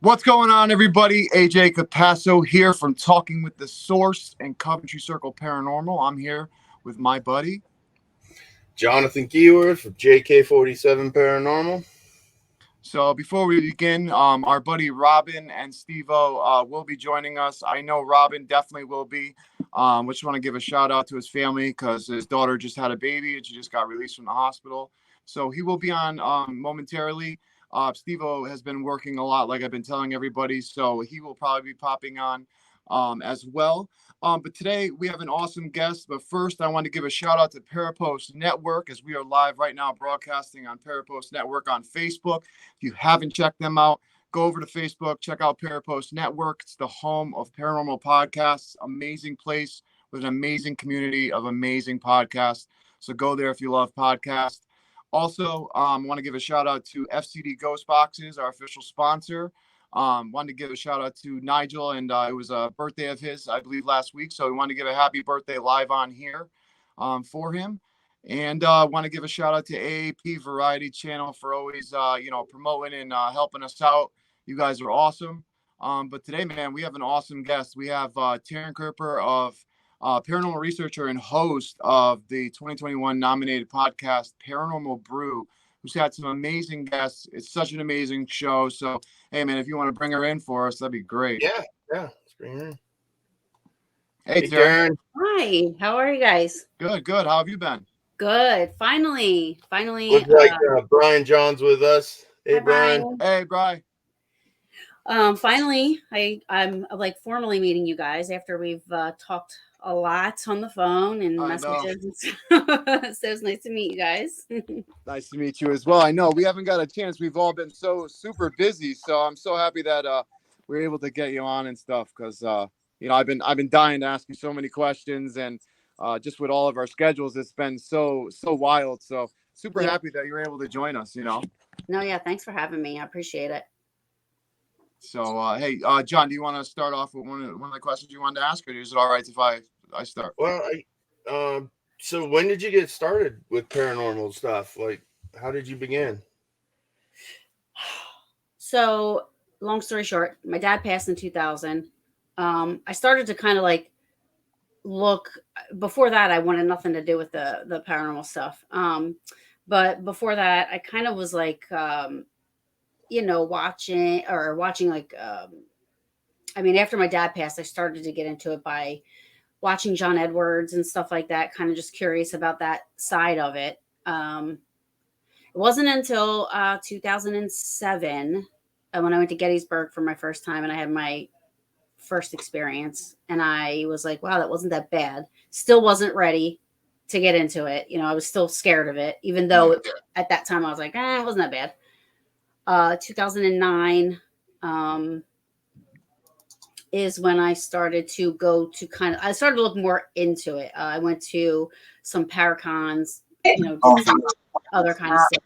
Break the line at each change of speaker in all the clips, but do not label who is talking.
What's going on, everybody? AJ Capasso here from Talking with the Source and Coventry Circle Paranormal. I'm here with my buddy
Jonathan Keyword from JK47 Paranormal.
So before we begin, our buddy Robin and Steve-O will be joining us. I know Robin definitely will be. We just want to give a shout out to his family because his daughter just had a baby and she just got released from the hospital. So he will be on momentarily. Steve-O has been working a lot, like I've been telling everybody. So he will probably be popping on as well. But today we have an awesome guest. But first, I want to give a shout out to Parapost Network as we are live right now broadcasting on Parapost Network on Facebook. If you haven't checked them out, go over to Facebook, check out Parapost Network. It's the home of paranormal podcasts. Amazing place with an amazing community of amazing podcasts. So go there if you love podcasts. Also, want to give a shout out to FCD Ghost Boxes, our official sponsor. Wanted to give a shout out to Nigel, and it was a birthday of his, I believe, last week. So we want to give a happy birthday live on here for him. And want to give a shout out to AAP Variety Channel for always, promoting and helping us out. You guys are awesome. But today, man, we have an awesome guest. We have Taryn Kerper of Paranormal Researcher and host of the 2021 nominated podcast, Paranormal Brew, who's had some amazing guests. It's such an amazing show. So, hey, man, if you want to bring her in for us, that'd be great.
Yeah. Let's bring her in.
Hey, Taryn.
Hi, how are you guys?
Good. How have you been?
Good. Finally.
Looks like Brian John's with us. Hey,
Hi,
Brian.
Hey, Brian.
Finally, I'm like formally meeting you guys after we've talked a lot on the phone and messages. So it's nice to meet you guys.
Nice to meet you as well. I know we haven't got a chance. We've all been so super busy. So I'm so happy that we're able to get you on and stuff because I've been dying to ask you so many questions, and just with all of our schedules, it's been so wild. So super happy that you're able to join us.
No, yeah, thanks for having me. I appreciate it.
So hey, John, do you want to start off with one of the questions you wanted to ask, or is it all right if I start?
Well, so when did you get started with paranormal stuff? Like, how did you begin?
So, long story short, my dad passed in 2000. I started to kind of like look. Before that, I wanted nothing to do with the paranormal stuff. But before that, I kind of was like, watching like, after my dad passed, I started to get into it by watching John Edwards and stuff like that, kind of just curious about that side of it. It wasn't until 2007 when I went to Gettysburg for my first time and I had my first experience. And I was like, wow, that wasn't that bad. Still wasn't ready to get into it. I was still scared of it, even though at that time I was like, it wasn't that bad. 2009 is when I started to I started to look more into it. I went to some paracons, some other kind of stuff.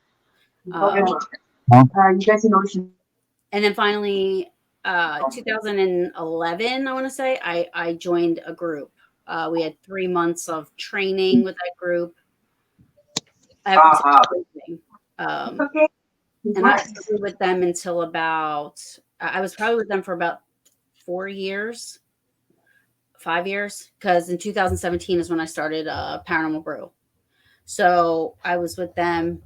And then finally, 2011, I want to say, I joined a group. We had 3 months of training with that group. And I was with them until I was probably with them for about 5 years, because in 2017 is when I started Paranormal Brew. So I was with them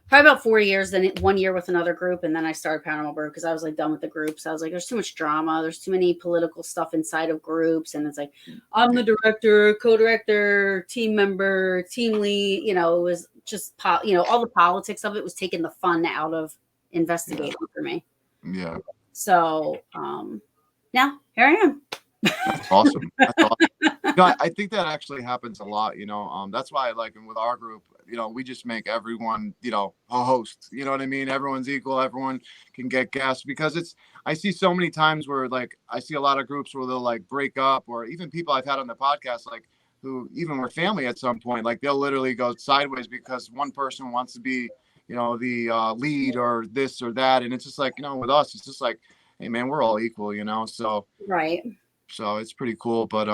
probably about 4 years, then 1 year with another group, and then I started Paranormal Brew because I was like done with the groups. I was like, there's too much drama, there's too many political stuff inside of groups, and it's like, I'm the director, co-director, team member, team lead. It was just all the politics of it was taking the fun out of investigating for me.
Yeah.
So now here I am.
That's awesome. I think that actually happens a lot. That's why I like, and with our group, we just make everyone, a host. You know what I mean? Everyone's equal. Everyone can get guests, because I see so many times where, like, I see a lot of groups where they'll like break up, or even people I've had on the podcast, like, who even were family at some point, like they'll literally go sideways because one person wants to be, the lead or this or that. And it's just like, with us, it's just like, hey man, we're all equal, so.
Right.
So it's pretty cool. But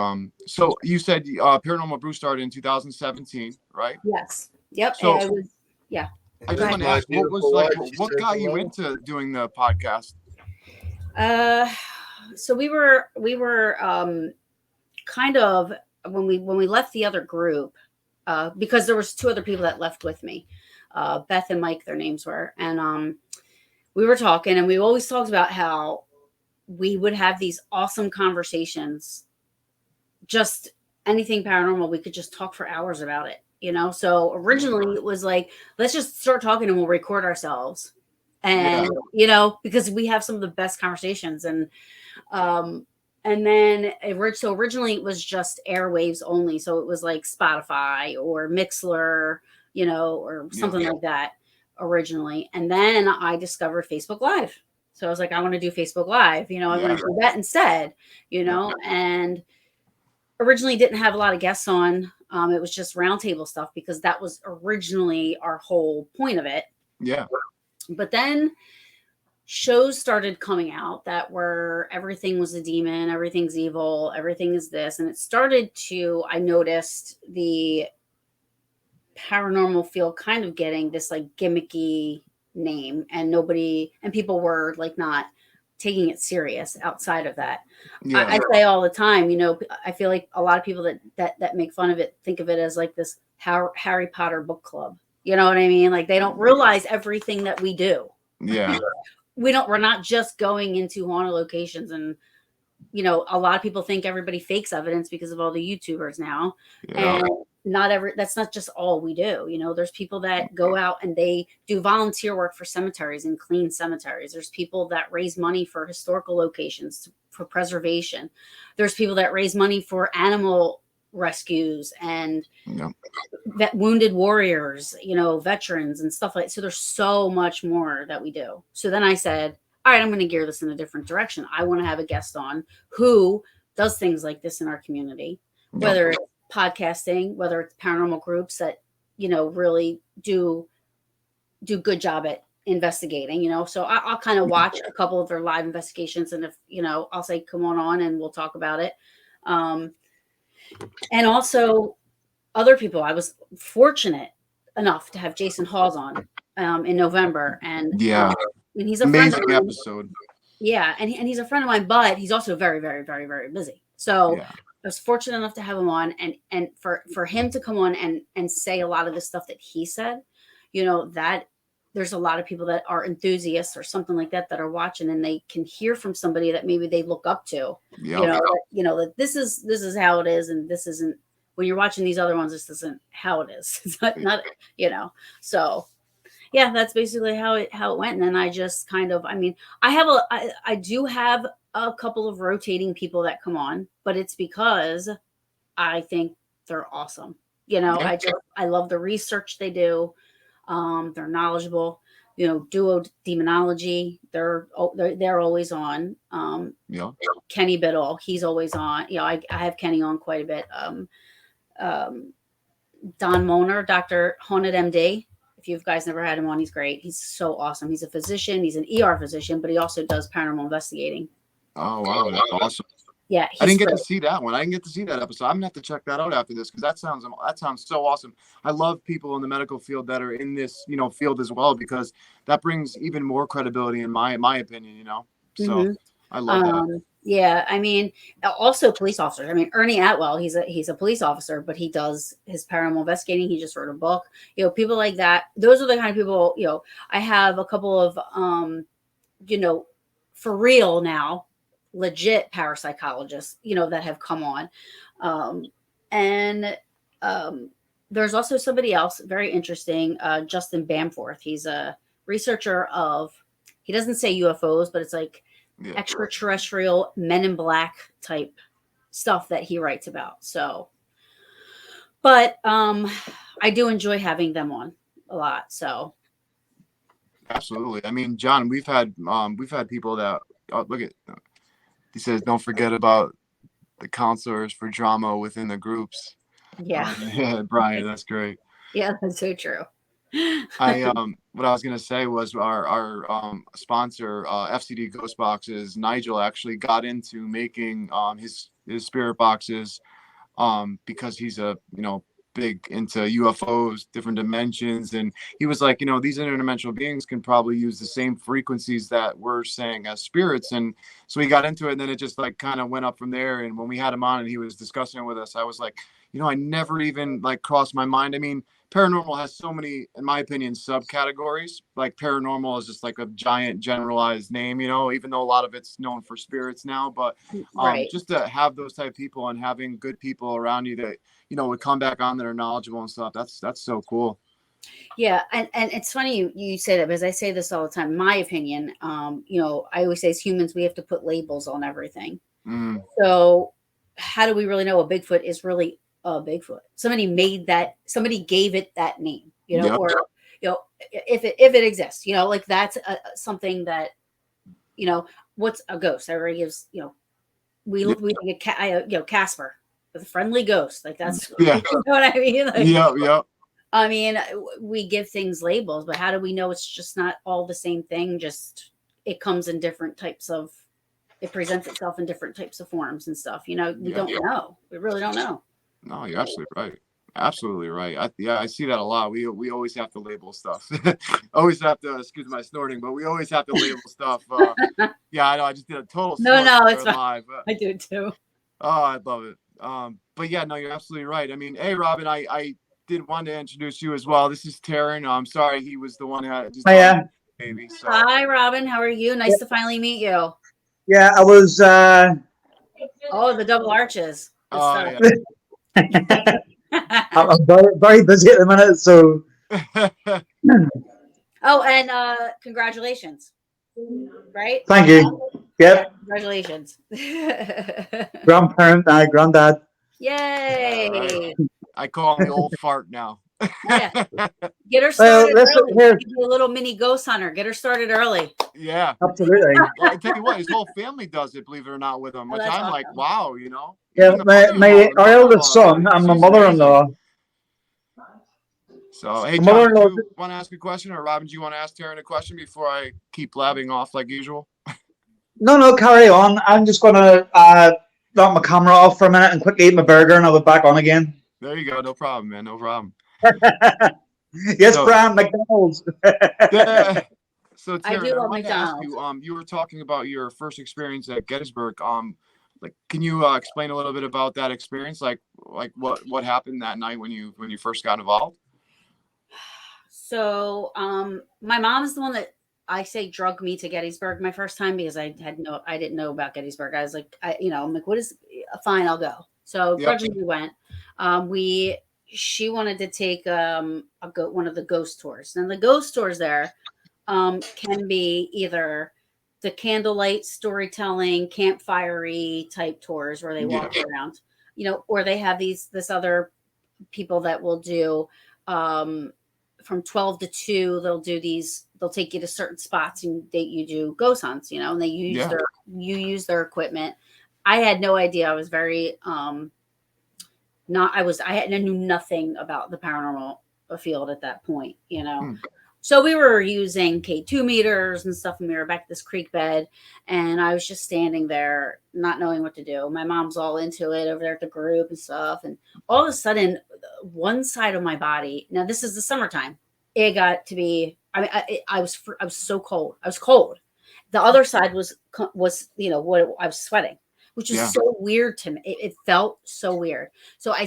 so you said Paranormal Brew started in 2017, right?
Yes. Yep.
So
I
just want to ask, what got you into doing the podcast?
So we were kind of when we left the other group, because there was two other people that left with me, Beth and Mike, their names were, and we were talking, and we always talked about how we would have these awesome conversations, just anything paranormal. We could just talk for hours about it, you know? So originally it was like, let's just start talking and we'll record ourselves. And, you know, because we have some of the best conversations. And then so originally it was just airwaves only. So it was like Spotify or Mixler, you know, or something like that originally. And then I discovered Facebook Live. So I was like, I want to do Facebook Live, you know, I want to do that instead, you know, and originally didn't have a lot of guests on. It was just roundtable stuff because that was originally our whole point of it.
Yeah.
But then shows started coming out that were everything was a demon, everything's evil, everything is this. And it started to, I noticed the paranormal field kind of getting this like gimmicky name, and people were like not taking it serious outside of that. I say all the time, you know, I feel like a lot of people that make fun of it think of it as like this Harry Potter book club. You know what I mean? Like they don't realize everything that we do.
Yeah.
We're not just going into haunted locations, and you know, a lot of people think everybody fakes evidence because of all the YouTubers now. And that's not just all we do. You know, there's people that go out and they do volunteer work for cemeteries and clean cemeteries. There's people that raise money for historical locations for preservation. There's people that raise money for animal rescues and wounded warriors, you know, veterans and stuff like that. So there's so much more that we do. So then I said, all right, I'm going to gear this in a different direction. I want to have a guest on who does things like this in our community, whether it's podcasting, whether it's paranormal groups that, you know, really do good job at investigating, you know. So I'll kind of watch a couple of their live investigations, and if, you know, I'll say, come on and we'll talk about it. And also other people. I was fortunate enough to have Jason Hawes on in November, and and he's a
amazing
friend of mine.
episode.
Yeah, and he's a friend of mine, but he's also very, very, very, very busy. So I was fortunate enough to have him on, and for him to come on and say a lot of the stuff that he said, you know, that there's a lot of people that are enthusiasts or something like that that are watching, and they can hear from somebody that maybe they look up to. You know, that this is how it is, and this isn't. When you're watching these other ones, this isn't how it is. It's not, you know. So yeah, that's basically how it went. And then I just kind of, I mean, I do have a couple of rotating people that come on, but it's because I think they're awesome. You know, I love the research they do. They're knowledgeable. You know, duo demonology. They're always on. Kenny Biddle, he's always on. You know, I have Kenny on quite a bit. Don Moner, Dr. Haunted MD. If you guys never had him on, he's great. He's so awesome. He's a physician. He's an ER physician, but he also does paranormal investigating.
Oh, wow. That's awesome.
Yeah.
I didn't get to see that one. I didn't get to see that episode. I'm going to have to check that out after this, because that sounds so awesome. I love people in the medical field that are in this, you know, field as well, because that brings even more credibility in my opinion, you know. So I love that.
Yeah, I mean, also police officers. I mean, Ernie Atwell, he's a police officer, but he does his paranormal investigating. He just wrote a book. You know, people like that. Those are the kind of people. You know, I have a couple of, you know, for real now, legit parapsychologists, you know, that have come on, and there's also somebody else very interesting, Justin Bamforth. He's a researcher of. He doesn't say UFOs, but it's like extraterrestrial Men in Black type stuff that he writes about. So, but I do enjoy having them on a lot. So,
absolutely. I mean, John, we've had people that look at. He says, don't forget about the counselors for drama within the groups.
Yeah,
Brian, that's great.
Yeah, that's so true.
What I was gonna say was our sponsor, FCD Ghost Boxes. Nigel actually got into making his spirit boxes because he's a big into UFOs, different dimensions, and he was like, these interdimensional beings can probably use the same frequencies that we're saying as spirits. And so we got into it, and then it just like kind of went up from there. And when we had him on and he was discussing it with us, I was like, I never even like crossed my mind. I mean, paranormal has so many, in my opinion, subcategories. Like paranormal is just like a giant generalized name, even though a lot of it's known for spirits now. But
Right.
just to have those type of people and having good people around you that, would come back on that are knowledgeable and stuff. That's so cool.
Yeah. And it's funny you say that, because I say this all the time. My opinion, I always say as humans, we have to put labels on everything.
Mm.
So how do we really know a Bigfoot is really a Bigfoot? Somebody gave it that name,
Yep.
or, if it exists, like that's something that, what's a ghost? Everybody gives, we think Casper, with a friendly ghost. Like that's,
Yeah.
you know what I mean? Like,
Yep.
I mean, we give things labels, but how do we know it's just not all the same thing? Just it comes in different types of, it presents itself in different types of forms and stuff. We don't know. We really don't know.
No, you're absolutely right. Absolutely right. I see that a lot. We always have to label stuff. Always have to, excuse my snorting, but we always have to label stuff. Yeah, I know. I just did a total snort
It's
live.
I do too.
Oh, I love it. But yeah, no, you're absolutely right. I mean, hey, Robin, I did want to introduce you as well. This is Taryn. I'm sorry he was the one who had just baby. So.
Hi, Robin. How are you? Nice to finally meet you.
Yeah, I was.
Oh, the double arches.
Yeah.
I'm very, very busy at the minute, so.
Oh, and congratulations. Right?
Thank you. Yep.
Yeah, congratulations.
Grandparent, granddad.
Yay.
Right. I call him the old fart now.
Yeah. Get her started early.
Here.
Do a little mini ghost hunter. Get her started early.
Yeah.
Absolutely.
Well, I tell you what, his whole family does it, believe it or not, with him, which I'm
awesome.
like, wow,
Yeah, my eldest son and my mother-in-law.
So, hey, John, do you want to ask a question, or Robin, do you want to ask Taryn a question before I keep blabbing off like usual?
No, carry on. I'm just going to knock my camera off for a minute and quickly eat my burger, and I'll be back on again.
There you go. No problem, man. No problem.
Yes, Brian, McDonald's.
So, Taryn, I wanted to ask you, you were talking about your first experience at Gettysburg. Like, can you explain a little bit about that experience? Like what happened that night when you first got involved?
So, my mom is the one that I say drug me to Gettysburg my first time, because I didn't know about Gettysburg. I was like, I'm like, what is fine? I'll go. So grudgingly we went. She wanted to take one of the ghost tours, and the ghost tours there can be either the candlelight storytelling, campfire-y type tours where they walk around, or they have this other people that will do from 12 to 2. They'll take you to certain spots and you do ghost hunts, and they use their equipment. I had no idea. I was very I knew nothing about the paranormal field at that point, So we were using K2 meters and stuff, and we were back at this creek bed, and I was just standing there not knowing what to do. My mom's all into it over there at the group and stuff, and all of a sudden one side of my body, now this is the summertime, it got to be, I was so cold. I was cold. The other side was what I was sweating, which is so weird to me. It felt so weird. So I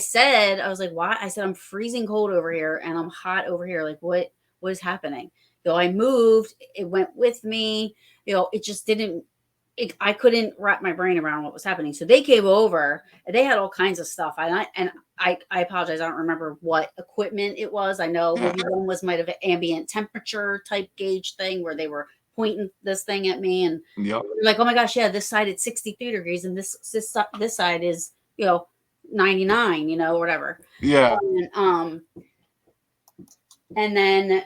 was like, why? I said, I'm freezing cold over here and I'm hot over here. Like, what is happening? I moved, it went with me, it just didn't, I couldn't wrap my brain around what was happening. So they came over and they had all kinds of stuff. I apologize. I don't remember what equipment it was. I know maybe one might have an ambient temperature type gauge thing where they were pointing this thing at me, and like, oh my gosh, yeah, this side is 63 degrees and this side is 99, or whatever. And then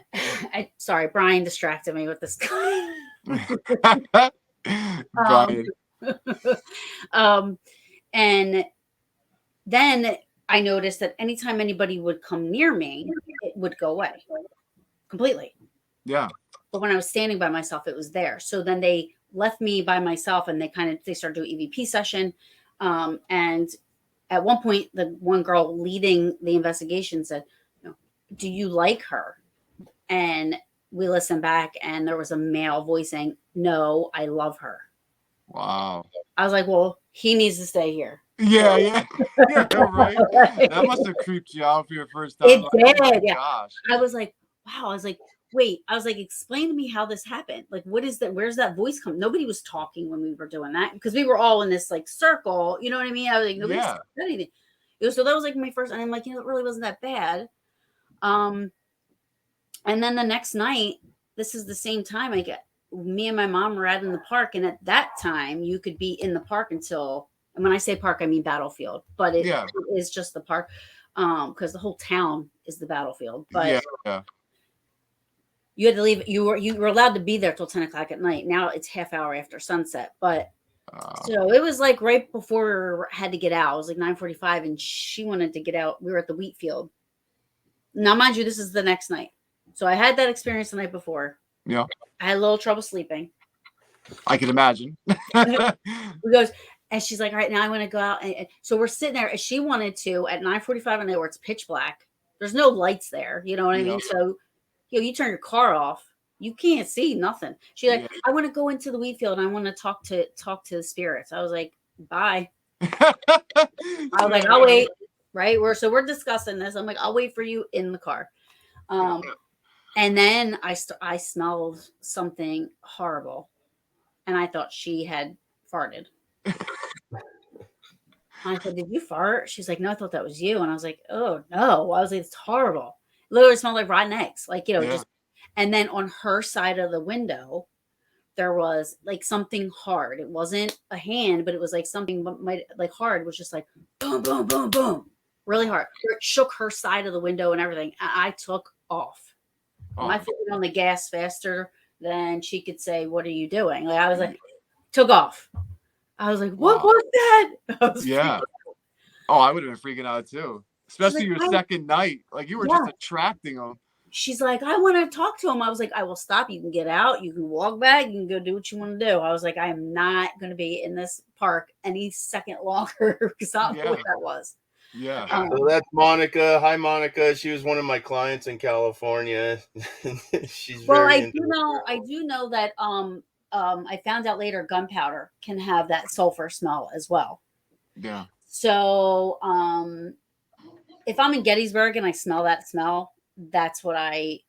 sorry, Brian distracted me with this guy. And then I noticed that anytime anybody would come near me, it would go away completely.
Yeah.
But when I was standing by myself, it was there. So then they left me by myself, and they started doing EVP session. And at one point, the one girl leading the investigation said, "Do you like her?" And we listened back, and there was a male voice saying, "No, I love her."
Wow.
I was like, "Well, he needs to stay here."
Yeah, yeah, yeah, right. That must have creeped you out for your first time.
It
Like, oh my
did. Yeah.
gosh.
I was like, wow. I was like, wait. I was like, explain to me how this happened. Like, what is that? Where's that voice come? Nobody was talking when we were doing that because we were all in this like circle. You know what I mean? I was like, nobody
Yeah.
said anything. So that was like my first, and I'm like, it really wasn't that bad. And then the next night, this is the same time me and my mom were out in the park, and at that time you could be in the park until, and when I say park, I mean battlefield, but it is just the park, because the whole town is the battlefield. But
yeah.
you had to leave. You were allowed to be there till 10 o'clock at night. Now it's half hour after sunset, but so it was like right before we had to get out. It was like 9:45, and she wanted to get out. We were at the wheat field. Now, mind you, this is the next night. So I had that experience the night before.
Yeah.
I had a little trouble sleeping.
I can imagine.
We goes, and she's like, all right, now I want to go out. And so we're sitting there, and she wanted to at 9:45 at night where it's pitch black. There's no lights there. You know what I mean? So, you turn your car off. You can't see nothing. She's like, I want to go into the wheat field and I want to talk to the spirits. I was like, bye. I was like, I'll wait. Right. We're discussing this. I'm like, I'll wait for you in the car. And then I smelled something horrible, and I thought she had farted. I said, "Did you fart?" She's like, "No, I thought that was you." And I was like, "Oh no!" I was like, "It's horrible. It literally smelled like rotten eggs, like just." And then on her side of the window, there was like something hard. It wasn't a hand, but it was like something like hard. It was just like boom, boom, boom, boom, really hard. It shook her side of the window and everything. I took off. My foot on the gas faster than she could say, "What are you doing?" Like I was like, took off. I was like, "What was that?"
Oh, I would have been freaking out too, especially your second night. Like you were just attracting them.
She's like, "I want to talk to him." I was like, "I will stop. You can get out. You can walk back. You can go do what you want to do." I was like, "I am not going to be in this park any second longer," because I don't know what that was.
Yeah.
So that's Monica. Hi, Monica. She was one of my clients in California. She's
I do know that I found out later gunpowder can have that sulfur smell as well.
Yeah.
So if I'm in Gettysburg and I smell that smell, that's what I,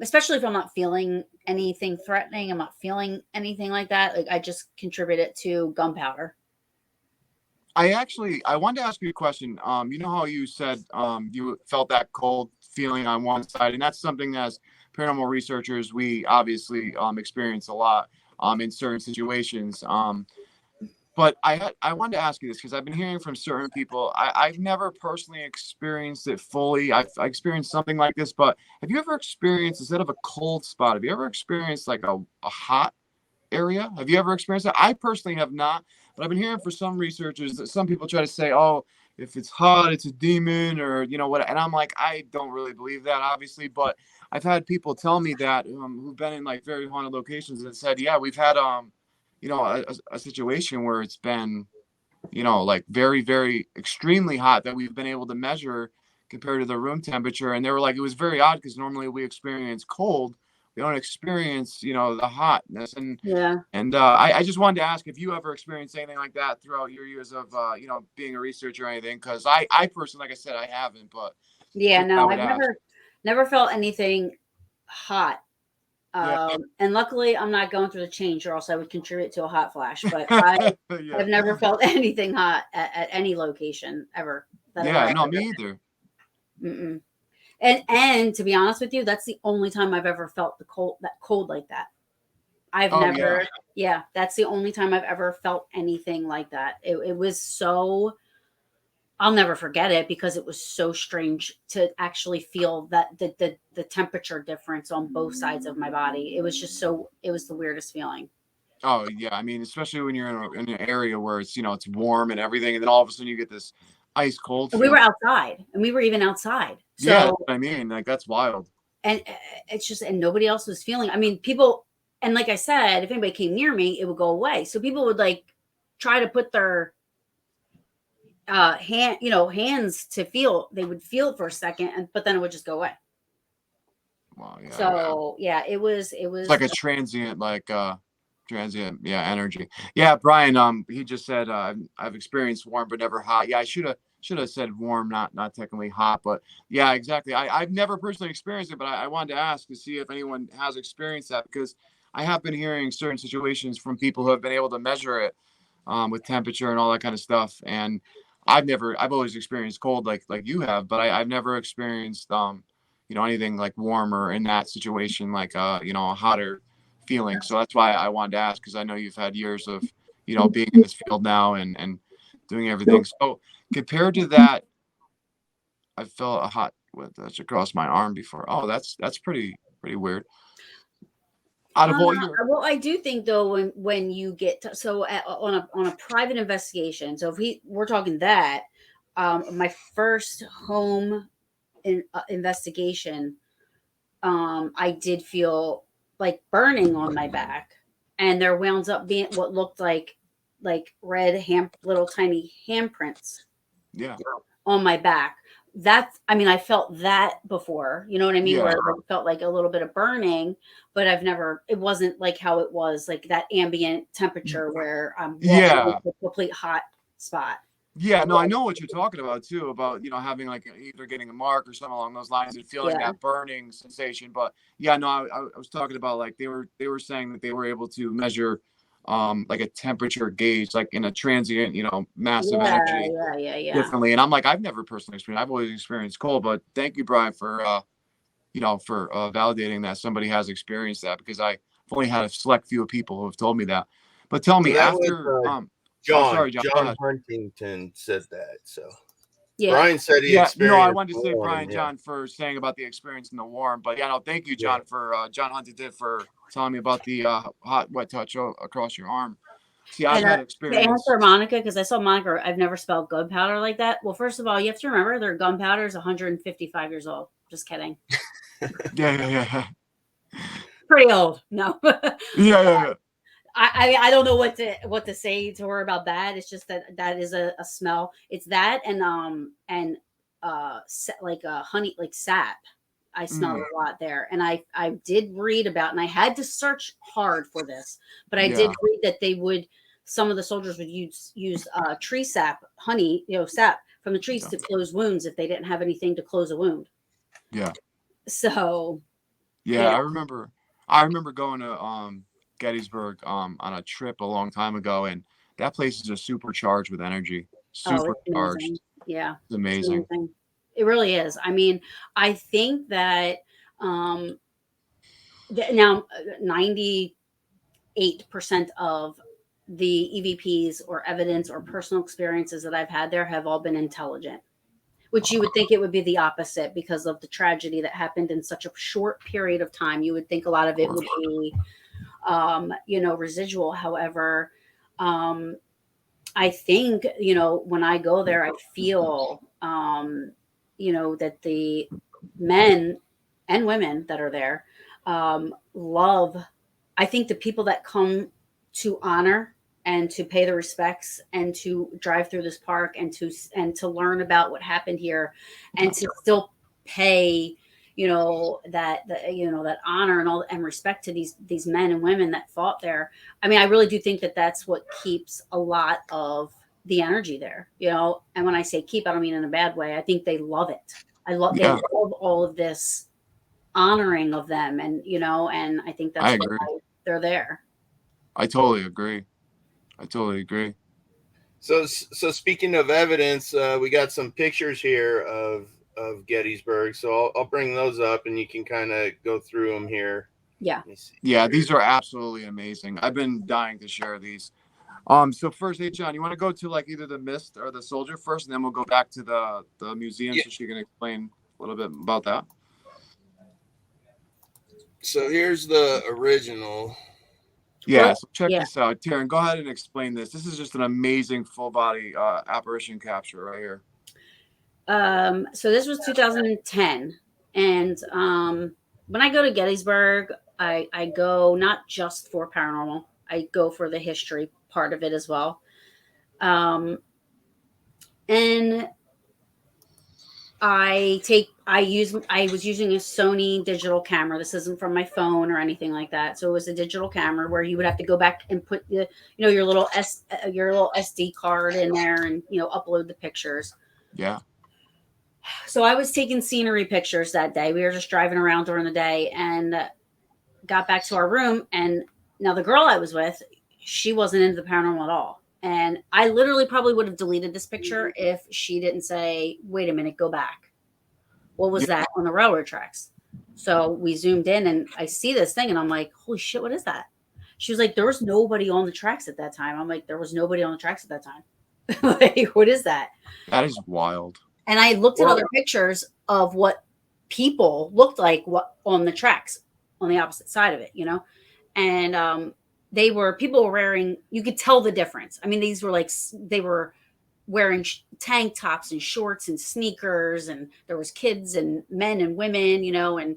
especially if I'm not feeling anything threatening, I'm not feeling anything like that. Like I just contribute it to gunpowder.
I wanted to ask you a question. You know how you said you felt that cold feeling on one side, and that's something as paranormal researchers we obviously experience a lot in certain situations. But I wanted to ask you this because I've been hearing from certain people. I've never personally experienced it fully. I've experienced something like this, but have you ever experienced, instead of a cold spot, have you ever experienced like a hot area? Have you ever experienced that? I personally have not, but I've been hearing from some researchers that some people try to say, oh, if it's hot, it's a demon, or what. And I'm like, I don't really believe that, obviously, but I've had people tell me that who've been in like very haunted locations and said, yeah, we've had a situation where it's been like very, very extremely hot that we've been able to measure compared to the room temperature. And they were like, it was very odd because normally we experience cold, we don't experience the hotness. And I just wanted to ask if you ever experienced anything like that throughout your years of being a researcher or anything, because I personally, like I said, I haven't. But
I've never felt anything hot. And luckily I'm not going through the change, or else I would contribute to a hot flash. But I have never felt anything hot at any location ever.
Me either.
Mm-mm. And to be honest with you, that's the only time I've ever felt cold like that. I've never. Yeah, that's the only time I've ever felt anything like that. It was so. I'll never forget it because it was so strange to actually feel that the temperature difference on both sides of my body. It was just it was the weirdest feeling.
Oh yeah, I mean, especially when you're in an area where it's it's warm and everything, and then all of a sudden you get this ice cold.
We were outside, and we were even outside. So,
yeah, I mean, like that's wild.
And it's just, and nobody else was feeling. I mean, people, and like I said, if anybody came near me, it would go away. So people would like try to put their hands to feel. They would feel it for a second, but then it would just go away.
Wow, yeah.
So yeah, it was
It's like a transient, energy. Yeah, Brian, he just said I've experienced warm but never hot. Yeah, I should have said warm, not technically hot, but yeah, exactly. I've never personally experienced it, but I wanted to ask to see if anyone has experienced that, because I have been hearing certain situations from people who have been able to measure it with temperature and all that kind of stuff. And I've always experienced cold like you have, but I've never experienced anything like warmer in that situation, like a hotter feeling. So that's why I wanted to ask, because I know you've had years of being in this field now and doing everything. So compared to that, I felt a hot touch across my arm before. Oh, that's pretty weird. Out of all your
well, I do think though when you get on a private investigation. So if we're talking that, my first home investigation, I did feel like burning on my back, and there wound up being what looked like red little tiny handprints.
Yeah.
On my back. I felt that before, you know what I mean?
Yeah.
Where it felt like a little bit of burning, but it wasn't like how it was, like that ambient temperature where I'm walking into a complete hot spot.
Yeah, no, I know what you're talking about too, about, having like either getting a mark or something along those lines and feeling that burning sensation. But yeah, no, I was talking about like they were saying that they were able to measure like a temperature gauge, like in a transient, massive energy differently. And I'm like, I've never personally experienced, I've always experienced cold, but thank you, Brian, for validating that somebody has experienced that, because I've only had a select few of people who have told me that. But tell me, after
John Huntington said that. So Brian said he experienced.
No, I wanted to say Brian John for saying about the experience in the warm, but yeah, no, thank you, John, for John Huntington for telling me about the hot wet touch across your arm. See, I've had experience.
To answer Monica, because I saw Monica, I've never spelled gunpowder like that. Well, first of all, you have to remember their gunpowder is 155 years old. Just kidding.
Yeah.
Pretty old. No.
Yeah.
I don't know what to say to her about that. It's just that is a smell. It's that and like honey, like sap. I smell a lot there, and I did read about, and I had to search hard for this, but I did read that some of the soldiers would use tree sap, honey, sap from the trees to close wounds if they didn't have anything to close a wound.
Yeah.
So.
Yeah, I remember going to Gettysburg on a trip a long time ago, and that place is just supercharged with energy. Supercharged.
Yeah.
It's amazing.
It really is. I mean, I think that now 98% of the EVPs or evidence or personal experiences that I've had there have all been intelligent, which you would think it would be the opposite because of the tragedy that happened in such a short period of time. You would think a lot of it would be, residual. However, I think, when I go there, I feel, that the men and women that are there love. I think the people that come to honor and to pay the respects and to drive through this park and to learn about what happened here and to still pay, that honor and all and respect to these men and women that fought there. I mean, I really do think that that's what keeps a lot of the energy there, and when I say keep, I don't mean in a bad way. I think they love it. They love all of this honoring of them, and and I think that's why they're there.
I totally agree.
So speaking of evidence, we got some pictures here of Gettysburg. So I'll bring those up, and you can kind of go through them here.
Yeah.
Yeah, these are absolutely amazing. I've been dying to share these. So first, hey John, you want to go to like either the mist or the soldier first, and then we'll go back to the museum so she can explain a little bit about that.
So here's the original.
Yeah, so check this out. Taryn, go ahead and explain this. This is just an amazing full body apparition capture right here.
So this was 2010, and when I go to Gettysburg, I go not just for paranormal. I go for the history part of it as well. And I was using a Sony digital camera. This isn't from my phone or anything like that. So it was a digital camera where you would have to go back and put your little SD card in there and, upload the pictures.
Yeah.
So I was taking scenery pictures that day. We were just driving around during the day and got back to our room. And now the girl I was with, she wasn't into the paranormal at all. And I literally probably would have deleted this picture if she didn't say, wait a minute, go back. What was that on the railroad tracks? So we zoomed in and I see this thing and I'm like, holy shit, what is that? She was like, there was nobody on the tracks at that time. I'm like, there was nobody on the tracks at that time. Like, what is that?
That is wild.
And I looked at other pictures of what people looked like on the tracks on the opposite side of it, and people were wearing, you could tell the difference. I mean, they were wearing tank tops and shorts and sneakers, and there was kids and men and women, and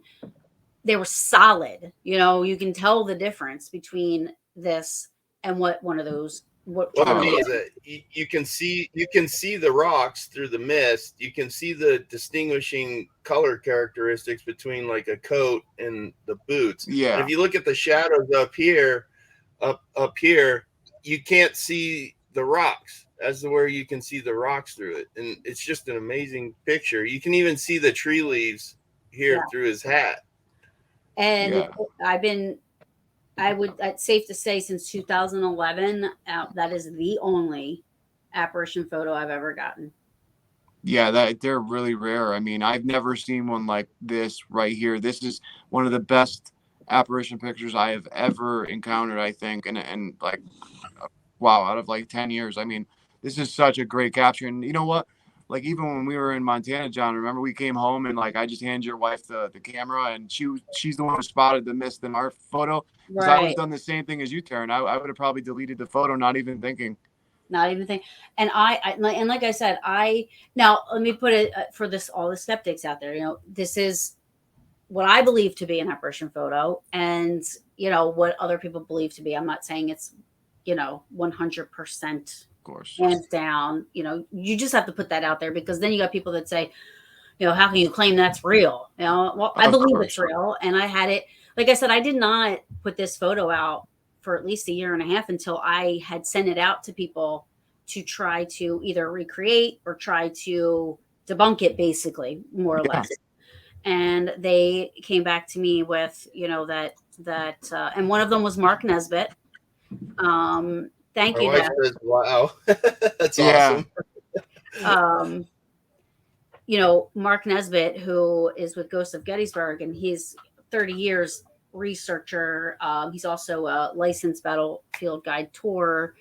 they were solid. You can tell the difference between this and what one of those.
You can see the rocks through the mist. You can see the distinguishing color characteristics between like a coat and the boots.
Yeah.
And if you look at the shadows up here, you can't see the rocks as to where you can see the rocks through it. And it's just an amazing picture. You can even see the tree leaves here through his hat.
And it's safe to say since 2011, that is the only apparition photo I've ever gotten.
Yeah, they're really rare. I mean, I've never seen one like this right here. This is one of the best apparition pictures I have ever encountered, I think. And like, wow, out of like 10 years. I mean, this is such a great capture. And you know what? Like, even when we were in Montana, John, remember we came home and like I just handed your wife the camera and she's the one who spotted the mist in our photo. Because I would have done the same thing as you, Taryn. I would have probably deleted the photo, not even thinking.
And and like I said, now let me put it for all the skeptics out there. This is what I believe to be an apparition photo, and what other people believe to be. I'm not saying it's 100%.
Of course.
Hands down, you just have to put that out there, because then you got people that say, how can you claim that's real? Well, I believe it's real. And I had it, like I said, I did not put this photo out for at least a year and a half until I had sent it out to people to try to either recreate or try to debunk it, basically, more or less. And they came back to me with, that, and one of them was Mark Nesbitt. Thank you.
My wife says, wow, that's awesome.
Mark Nesbitt, who is with Ghosts of Gettysburg, and he's 30 years researcher. He's also a licensed battlefield guide tour.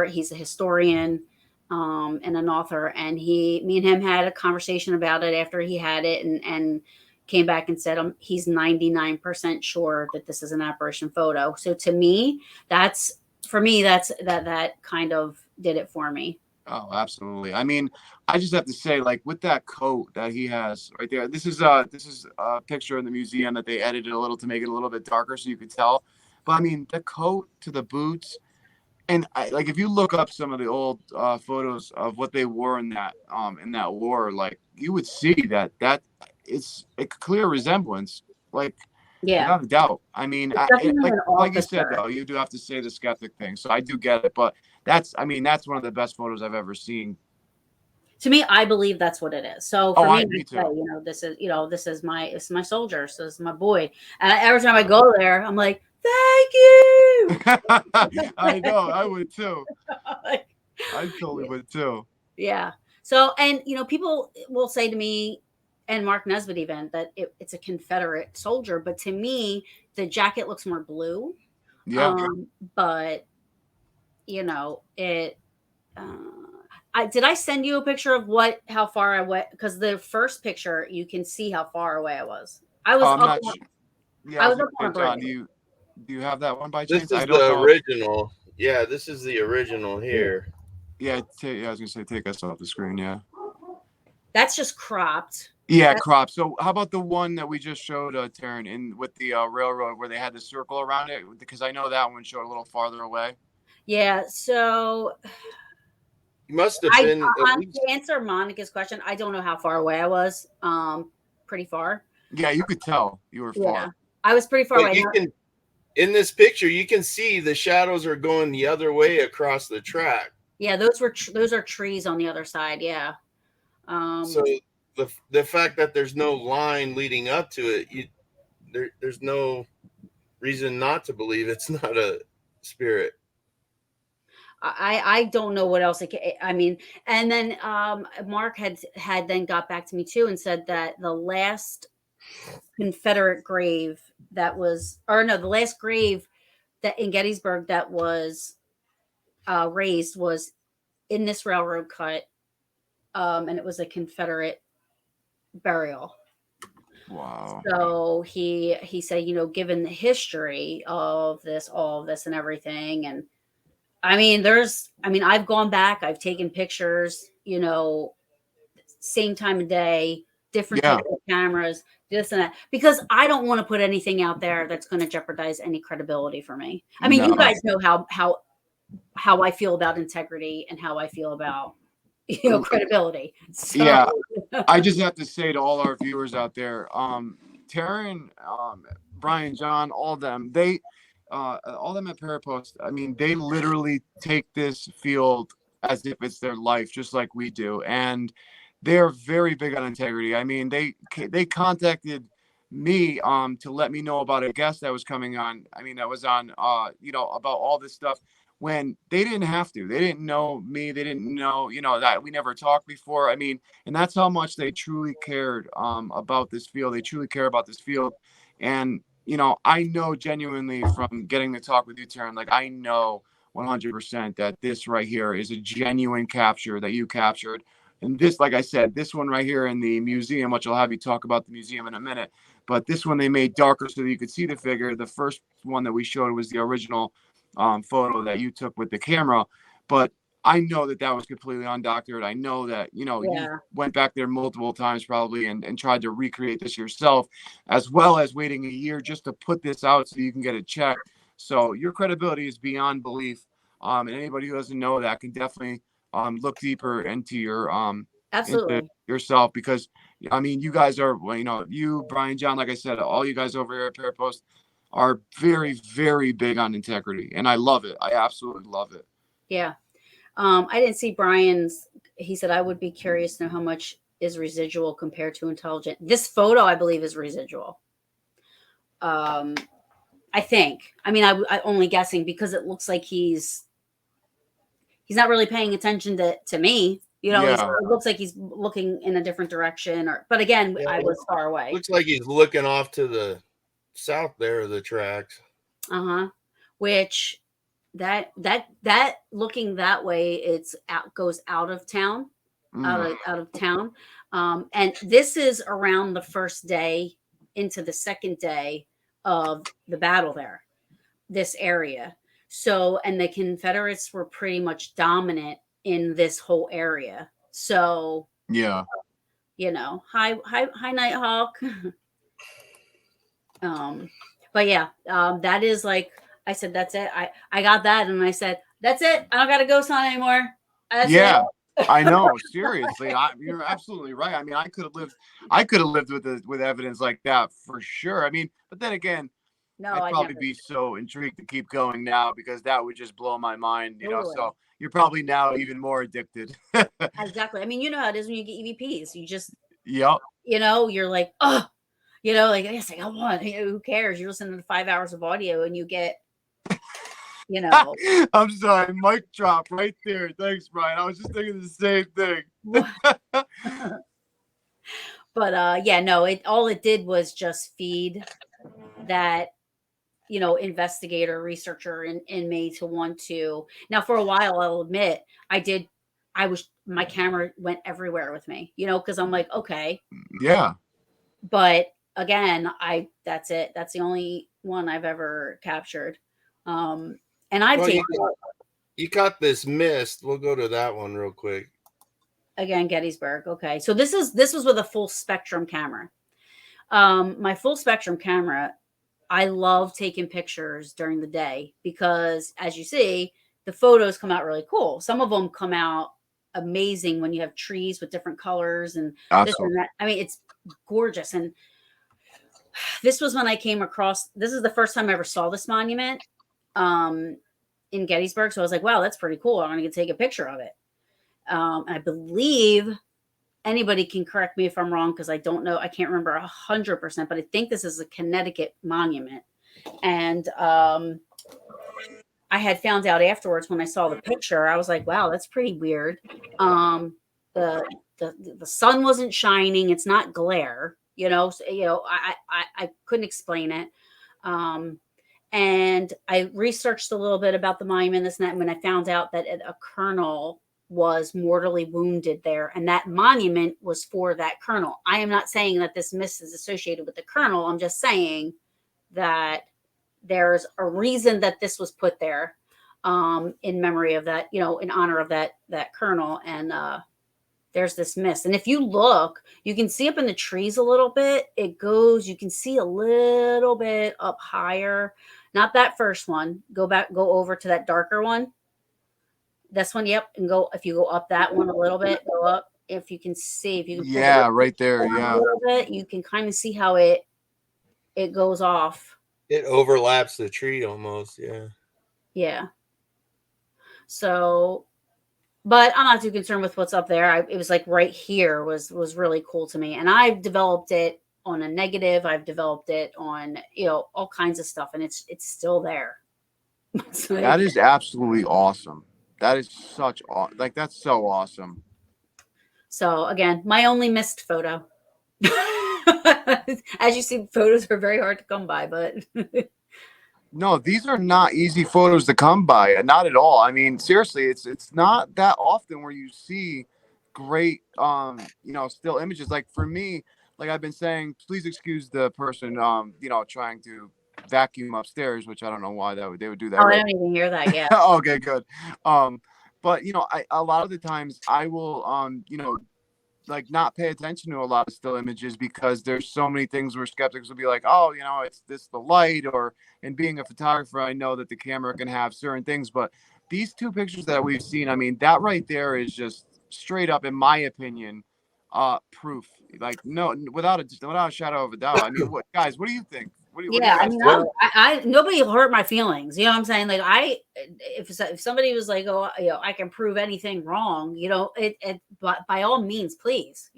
He's a historian and an author. And me and him had a conversation about it after he had it, and came back and said he's 99% sure that this is an apparition photo. So to me, that kind of did it for me.
Oh, absolutely. I mean, I just have to say, like, with that coat that he has right there, this is a picture in the museum that they edited a little to make it a little bit darker so you could tell. But I mean, the coat to the boots, and if you look up some of the old photos of what they wore in that war, like, you would see that it's a clear resemblance, like.
Yeah,
without a doubt. I mean, like you said, though, you do have to say the skeptic thing. So I do get it, but that's one of the best photos I've ever seen.
To me, I believe that's what it is. So for me
too.
This is my soldier. So this is my boy. And every time I go there, I'm like, thank you.
I know, I would too. I totally would too.
Yeah. So, and people will say to me, and Mark Nesbitt even, that it's a Confederate soldier, but to me, the jacket looks more blue.
Yeah.
But it. Did I send you a picture of how far I went? Because the first picture, you can see how far away I was. I was up.
I was up on a bridge. John, do you have that one by chance?
This is the original. Yeah, this is the original here.
Yeah, I was gonna say, take us off the screen. Yeah.
That's just cropped.
Yeah, crop. So how about the one that we just showed, Taryn, in with the railroad where they had the circle around it? Because I know that one showed a little farther away.
Yeah. So
You must have been at least.
To answer Monica's question, I don't know how far away I was. Pretty far.
Yeah, you could tell you were far.
Yeah, I was pretty far
But
away.
you can, in this picture, you can see the shadows are going the other way across the track.
Yeah, those are trees on the other side. Yeah.
So the fact that there's no line leading up to it, there's no reason not to believe it's not a spirit.
I don't know what else I mean, and then Mark had then got back to me too and said that the last Confederate grave the last grave that in Gettysburg that was raised was in this railroad cut, and it was a Confederate burial.
Wow.
So he said, given the history of all of this and everything, and I mean, I've gone back, I've taken pictures, same time of day, different type of cameras, this and that, because I don't want to put anything out there that's going to jeopardize any credibility for me. I mean, you guys know how I feel about integrity and how I feel about, credibility. So.
Yeah. I just have to say to all our viewers out there, Taryn, Brian, John, all them at Parapost, I mean, they literally take this field as if it's their life, just like we do. And they're very big on integrity. I mean, they contacted me to let me know about a guest that was coming on. I mean, that was on about all this stuff when they didn't have to. They didn't know me. They didn't know, that we never talked before. I mean, and that's how much they truly cared about this field. They truly care about this field. And I know genuinely from getting to talk with you, Taryn, like I know 100% that this right here is a genuine capture that you captured. And this, like I said, this one right here in the museum, which I'll have you talk about the museum in a minute, but this one they made darker so that you could see the figure. The first one that we showed was the original photo that you took with the camera. But I know that was completely undoctored. I know that, you went back there multiple times probably and tried to recreate this yourself, as well as waiting a year just to put this out so you can get it checked. So your credibility is beyond belief. And anybody who doesn't know that can definitely look deeper into your
absolutely
into yourself, because I mean, you guys are, you, Brian, John, like I said, all you guys over here at Parapost are very, very big on integrity. And I love it. I absolutely love it.
Yeah. I didn't see Brian's. He said, I would be curious to know how much is residual compared to intelligent. This photo, I believe, is residual. I think. I mean, I only guessing because it looks like he's not really paying attention to me. It looks like he's looking in a different direction. But again, I was far away.
Looks like he's looking off to the south there of the tracks.
Which that looking that way, goes out of town, out of town. And this is around the first day into the second day of the battle there, this area. So, and the Confederates were pretty much dominant in this whole area. So,
yeah,
hi Nighthawk. But yeah, that is like I said, that's it. I got that, and I said, that's it. I don't got a ghost hunt anymore. That's it.
I know. Seriously, you're absolutely right. I mean, I could have lived with evidence like that for sure. I mean, but then again, I'd probably be so intrigued to keep going now because that would just blow my mind. So you're probably now even more addicted.
Exactly. I mean, you know how it is when you get EVPs. You just,
yep.
You're like, oh, like yes, I got one. Who cares? You listen to 5 hours of audio and you get.
I'm sorry, mic drop right there. Thanks, Brian. I was just thinking the same thing.
But all it did was just feed that investigator researcher in me to want to. Now for a while, I'll admit my camera went everywhere with me, because I'm like, okay,
yeah,
but again, that's it. That's the only one I've ever captured. And I've taken.
You caught this mist. We'll go to that one real quick.
Again, Gettysburg. Okay, so this was with a full spectrum camera. My full spectrum camera. I love taking pictures during the day because, as you see, the photos come out really cool. Some of them come out amazing when you have trees with different colors and this
Absolutely.
and that. I mean, it's gorgeous. And this was when I came across, this is the first time I ever saw this monument in Gettysburg. So I was like, wow, that's pretty cool. I'm going to take a picture of it. I believe anybody can correct me if I'm wrong, because I don't know. I can't remember 100%, but I think this is a Connecticut monument. And I had found out afterwards when I saw the picture, I was like, wow, that's pretty weird. The sun wasn't shining. It's not glare, so, I couldn't explain it. And I researched a little bit about the monument, this and that. And when I found out that a colonel was mortally wounded there, and that monument was for that colonel. I am not saying that this myth is associated with the colonel. I'm just saying that there's a reason that this was put there in memory of that, in honor of that colonel. And there's this mist. And if you look, you can see up in the trees a little bit. You can see a little bit up higher. Not that first one. Go over to that darker one. This one, yep. And if you go up that one a little bit, go up. If you can
Yeah, right there. Yeah.
A little bit, you can kind of see how it goes off.
It overlaps the tree almost. Yeah.
Yeah. So, but I'm not too concerned with what's up there. It was like right here was really cool to me. And I've developed it on a negative. I've developed it on, all kinds of stuff, and it's still there. So
that is absolutely awesome. That is that's so awesome.
So again, my only missed photo. As you see, photos are very hard to come by, but
no, these are not easy photos to come by. Not at all. I mean, seriously, it's not that often where you see great, still images. Like for me, like I've been saying, please excuse the person, trying to vacuum upstairs, which I don't know why they would do that.
Oh, right? I don't even hear that yet.
Okay, good. But a lot of the times I will, like not pay attention to a lot of still images, because there's so many things where skeptics will be like, oh, it's this the light, and being a photographer, I know that the camera can have certain things, but these two pictures that we've seen, I mean, that right there is just straight up, in my opinion, proof. Like no, without a shadow of a doubt. I mean, guys, what do you think? What do you
I mean, nobody hurt my feelings. You know what I'm saying? Like if somebody was like, oh, I can prove anything wrong, but by all means, please,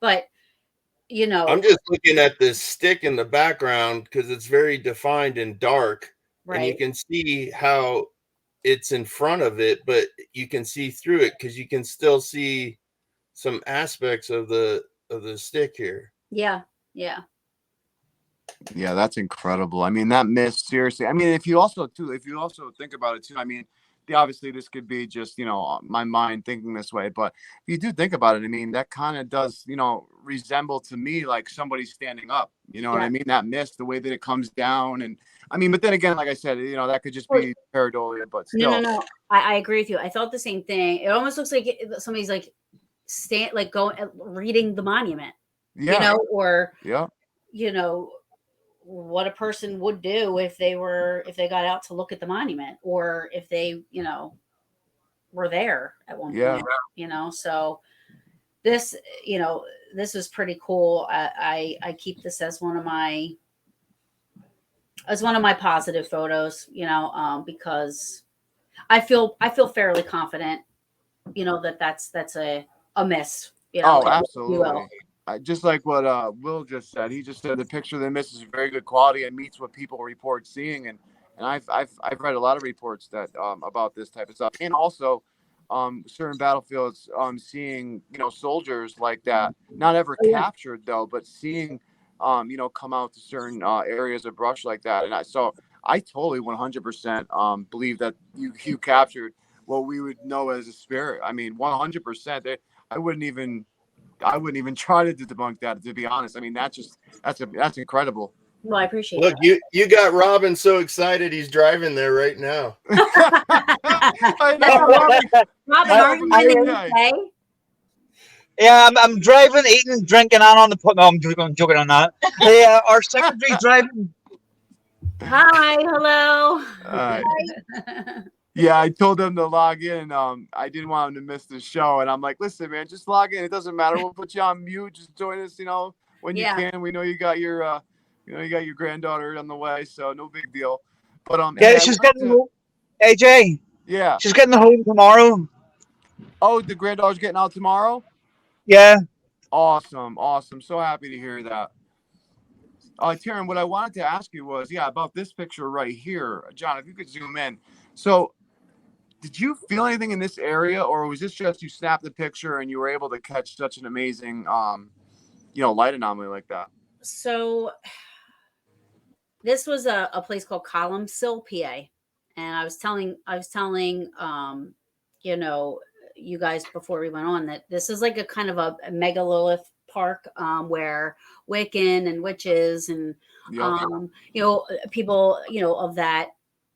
but
I'm just looking at this stick in the background because it's very defined and dark, right? And you can see how it's in front of it, but you can see through it because you can still see some aspects of the stick here.
Yeah.
Yeah, that's incredible. I mean, that mist, seriously. I mean, if you also think about it too, I mean, obviously this could be just, my mind thinking this way, but if you do think about it, I mean, that kind of does, resemble to me like somebody standing up, what I mean? That mist, the way that it comes down. And I mean, but then again, like I said, that could just be pareidolia, but still.
No. I agree with you. I thought the same thing. It almost looks like somebody's like reading the monument, or, what a person would do if they got out to look at the monument, or if they, were there at one point, so this, this is pretty cool. I keep this as one of my positive photos, because I feel fairly confident, that's a miss,
absolutely. Just like what Will just said. He just said the picture of the mist is very good quality and meets what people report seeing. And I've read a lot of reports that about this type of stuff, and also certain battlefields seeing soldiers like that, not ever captured though, but seeing come out to certain areas of brush like that. And I totally 100% believe that you captured what we would know as a spirit. I mean, 100%. I wouldn't even try to debunk that, to be honest. I mean, that's incredible.
Well, I appreciate
Look,
that.
you got Robin so excited he's driving there right now.
I know.
Robin, aren't you in the UK?
Yeah, I'm driving, eating, drinking, and on the put. No, I'm joking on that. Our secretary's driving.
Hi, hello.
Hi. Yeah, I told them to log in. I didn't want them to miss the show, and I'm like, listen, man, just log in. It doesn't matter. We'll put you on mute. Just join us, when you can. We know you got your, granddaughter on the way, so no big deal. But
yeah,
hey,
she's getting home. AJ.
Yeah.
She's getting home tomorrow.
Oh, the granddaughter's getting out tomorrow?
Yeah.
Awesome. So happy to hear that. Taryn, what I wanted to ask you was, about this picture right here. John, if you could zoom in. So, did you feel anything in this area, or was this just you snapped the picture and you were able to catch such an amazing, light anomaly like that?
So, this was a place called Columnsill, PA, and I was telling, you guys before we went on that this is like a kind of a megalith park where Wiccan and witches and people of that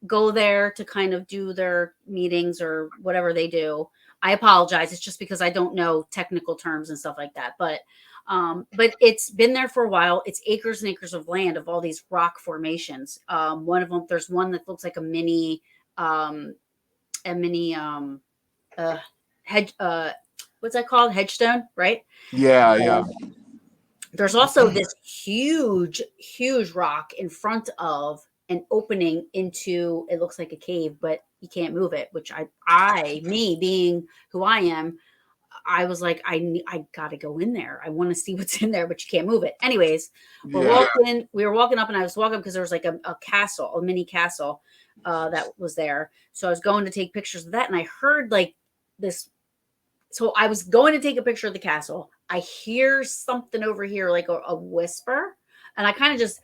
go there to kind of do their meetings or whatever they do. I apologize, it's just because I don't know technical terms and stuff like that, but it's been there for a while. It's acres and acres of land of all these rock formations. One of them, there's one that looks like a mini hedge, what's that called? Hedgestone, right?
Yeah.
There's also this huge rock in front of an opening into, it looks like a cave, but you can't move it, which me being who I am, I was like, I gotta go in there. I want to see what's in there, but you can't move it. Anyways, we were walking up, and I was walking because there was like a castle, a mini castle that was there. So I was going to take pictures of that, and I heard like this. So I was going to take a picture of the castle. I hear something over here, like a whisper, and I kind of just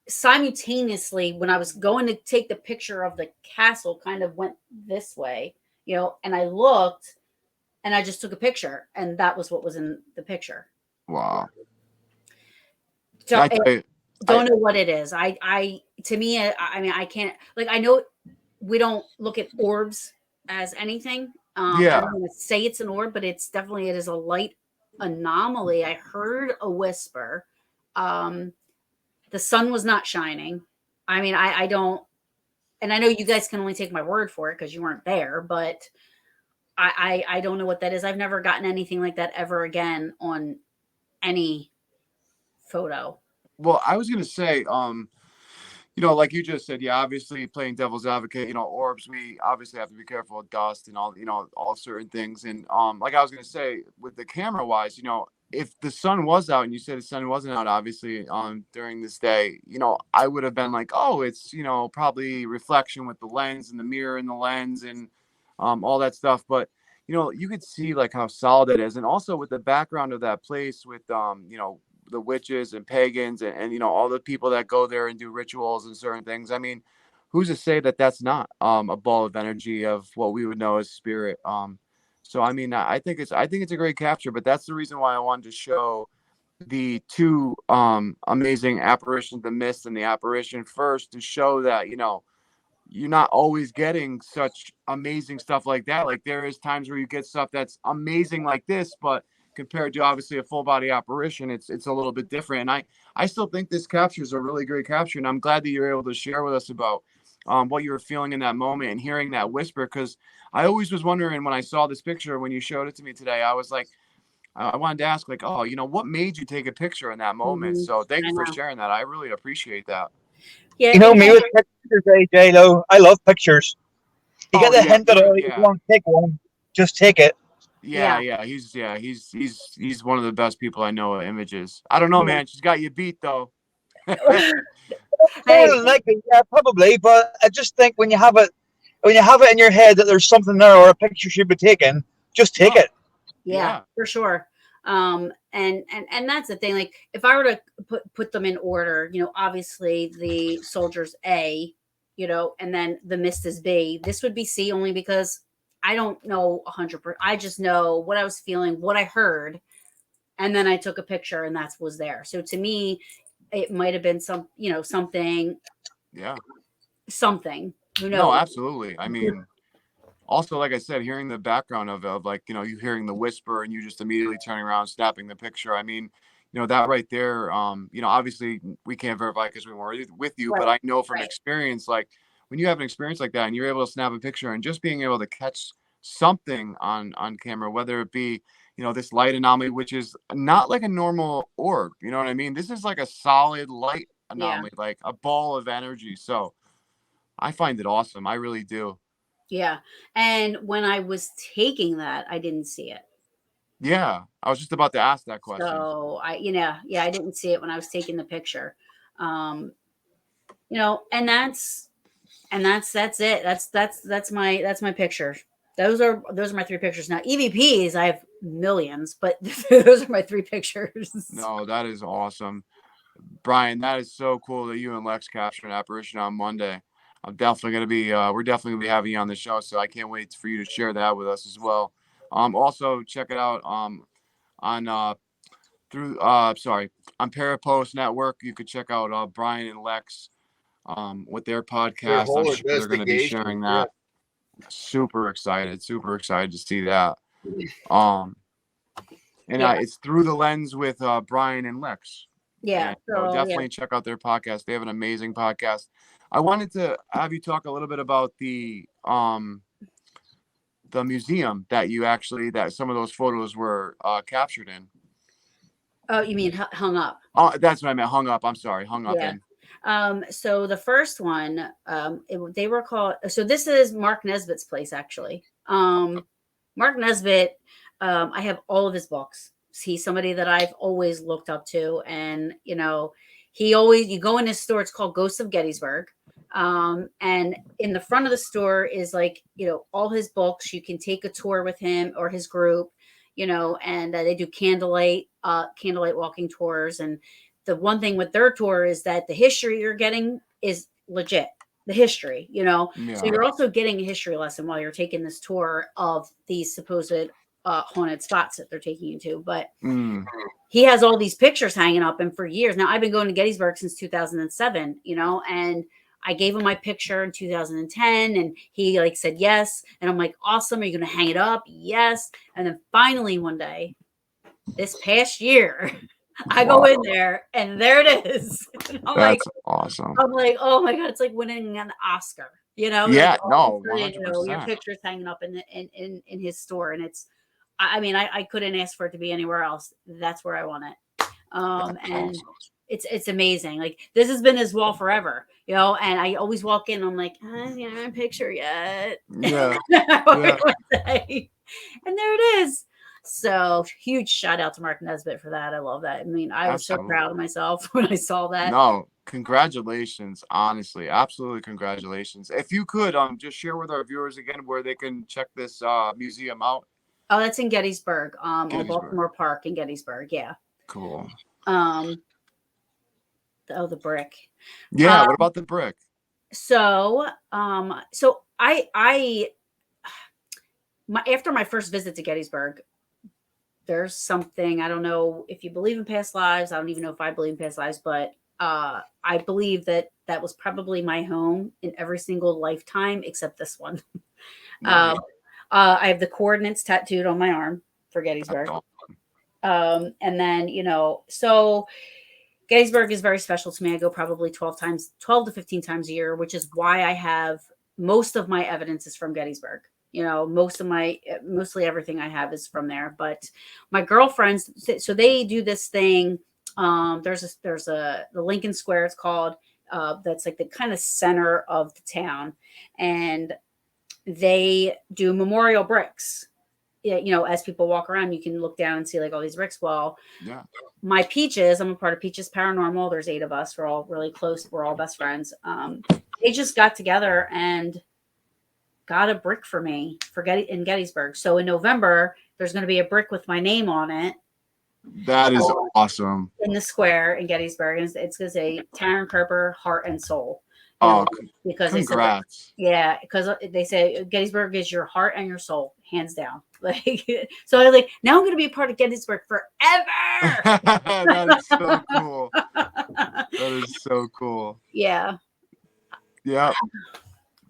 simultaneously, when I was going to take the picture of the castle, kind of went this way, and I looked. And I just took a picture, and that was what was in the picture.
Wow.
So I don't know what it is. I mean, I can't, like, I know we don't look at orbs as anything. I don't want to say it's an orb, but it is a light anomaly. I heard a whisper. The sun was not shining. I mean, I don't, and I know you guys can only take my word for it because you weren't there, but I don't know what that is. I've never gotten anything like that ever again on any photo.
Well, I was going to say, like you just said, obviously playing devil's advocate, orbs, we obviously have to be careful with dust and all, all certain things. And like I was going to say, with the camera wise, if the sun was out and you said the sun wasn't out, obviously, during this day, I would have been like, oh, it's, probably reflection with the lens and the mirror in the lens and all that stuff. But, you could see like how solid it is. And also with the background of that place with, the witches and pagans and all the people that go there and do rituals and certain things. I mean, who's to say that that's not a ball of energy of what we would know as spirit? So I mean, I think it's a great capture, but that's the reason why I wanted to show the two amazing apparitions, the mist and the apparition first, to show that you're not always getting such amazing stuff like that. Like there is times where you get stuff that's amazing like this, but compared to obviously a full body apparition, it's a little bit different. And I still think this capture is a really great capture, and I'm glad that you're able to share with us about what you were feeling in that moment and hearing that whisper, because I always was wondering when I saw this picture, when you showed it to me today, I was like, I wanted to ask, like, oh, what made you take a picture in that moment? Mm-hmm. So thank you for sharing that. I really appreciate that.
Yeah, me with pictures, AJ, though, I love pictures. You get the hint that if you want to take one, just take it.
Yeah. He's one of the best people I know at images. I don't know, man. She's got you beat though.
More than likely, yeah, probably. But I just think when you have it in your head that there's something there or a picture should be taken, just take it.
Yeah, for sure. And that's the thing. Like if I were to put them in order, obviously the soldier's A, and then the mist is B. This would be C only because I don't know 100%. I just know what I was feeling, what I heard, and then I took a picture, and that was there. So to me, it might have been something.
Yeah.
Something. Who knows?
No, absolutely. I mean, also, like I said, hearing the background of like, you hearing the whisper and you just immediately turning around, snapping the picture. I mean, that right there, obviously we can't verify because we weren't with you, right. But I know from experience, like when you have an experience like that and you're able to snap a picture and just being able to catch something on camera, whether it be, you know, this light anomaly, which is not like a normal orb, you know what I mean? This is like a solid light anomaly, like a ball of energy. So I find it awesome. I really do.
Yeah. And when I was taking that, I didn't see it.
Yeah. I was just about to ask that question.
So I didn't see it when I was taking the picture. You know, and that's it. That's my picture. Those are my 3 pictures. Now EVPs, I have millions, but those are my 3 pictures.
No, that is awesome. Brian, that is so cool that you and Lex captured an apparition on Monday. I'm definitely going to be, we're definitely going to be having you on the show. So I can't wait for you to share that with us as well. Also check it out, on, through, sorry, on Parapost Network. You could check out, Brian and Lex, with their podcast. I'm sure they're going to be sharing that. Yeah. Super excited to see that. It's Through the Lens with Brian and Lex.
Yeah,
so definitely check out their podcast. They have an amazing podcast. I wanted to have you talk a little bit about the museum that you actually, that some of those photos were captured in.
Oh, you mean hung up?
Oh, that's what I meant. Hung up. I'm sorry. Hung up in.
So the first one, they were called. So this is Mark Nesbitt's place, actually. Mark Nesbitt. I have all of his books. He's somebody that I've always looked up to, and you know, you go in his store. It's called Ghosts of Gettysburg. And in the front of the store is like, you know, all his books. You can take a tour with him or his group, you know, and they do candlelight walking tours. And the one thing with their tour is that the history you're getting is legit. The history, you know, so you're also getting a history lesson while you're taking this tour of these supposed haunted spots that they're taking you to. But he has all these pictures hanging up, and for years now, I've been going to Gettysburg since 2007, you know, and I gave him my picture in 2010 and he like said yes, and I'm like, awesome, are you gonna hang it up? Yes. And then finally one day this past year I go in there and there it is.
That's awesome.
I'm like, oh my God, it's like winning an Oscar, you know?
Yeah,
like,
no,
100%.
100%.
You know, your picture's hanging up in his store, and it's, I mean, I couldn't ask for it to be anywhere else. That's where I want it. And awesome. It's amazing. Like, this has been his wall forever, you know, and I always walk in, I'm like, you know, picture yet.
Yeah.
And there it is. So huge shout out to Mark Nesbitt for that. I love that. I mean, I was so proud of myself when I saw that.
No, congratulations. Honestly, absolutely congratulations. If you could just share with our viewers again where they can check this museum out.
Oh, that's in Gettysburg, on Baltimore Park in Gettysburg. Yeah.
Cool.
The brick.
Yeah. What about the brick?
So after my first visit to Gettysburg, there's something, I don't know if you believe in past lives. I don't even know if I believe in past lives, but I believe that was probably my home in every single lifetime except this one. Nice. I have the coordinates tattooed on my arm for Gettysburg. And then, you know, so Gettysburg is very special to me. I go probably 12 to 15 times a year, which is why I have most of my evidence is from Gettysburg. You know, mostly everything I have is from there. But my girlfriends, so they do this thing. There's the Lincoln Square, it's called, that's like the kind of center of the town, and they do memorial bricks. You know, as people walk around, you can look down and see like all these bricks. Well, yeah. My Peaches, I'm a part of Peaches Paranormal. There's 8 of us. We're all really close. We're all best friends. They just got together and got a brick for me in Gettysburg. So in November, there's going to be a brick with my name on it.
That is awesome.
In the square in Gettysburg. And it's going to say Taryn, Kerper, Heart and Soul. Because
congrats.
Because they say Gettysburg is your heart and your soul, hands down. Like, so I was like, now I'm going to be a part of Gettysburg forever.
That is so cool. That is so cool.
Yeah.
Yeah.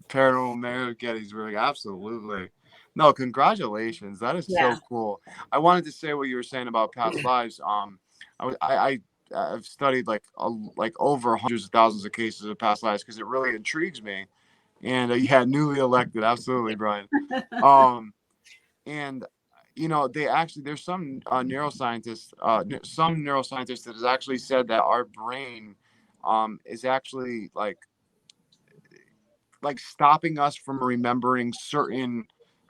Paranormal Mayor Gettysburg, absolutely. No, congratulations. That is so cool. I wanted to say what you were saying about past lives. I've studied like over hundreds of thousands of cases of past lives because it really intrigues me. And yeah, newly elected. Absolutely, Brian. And they actually, there's some neuroscientists that has actually said that our brain is actually like stopping us from remembering certain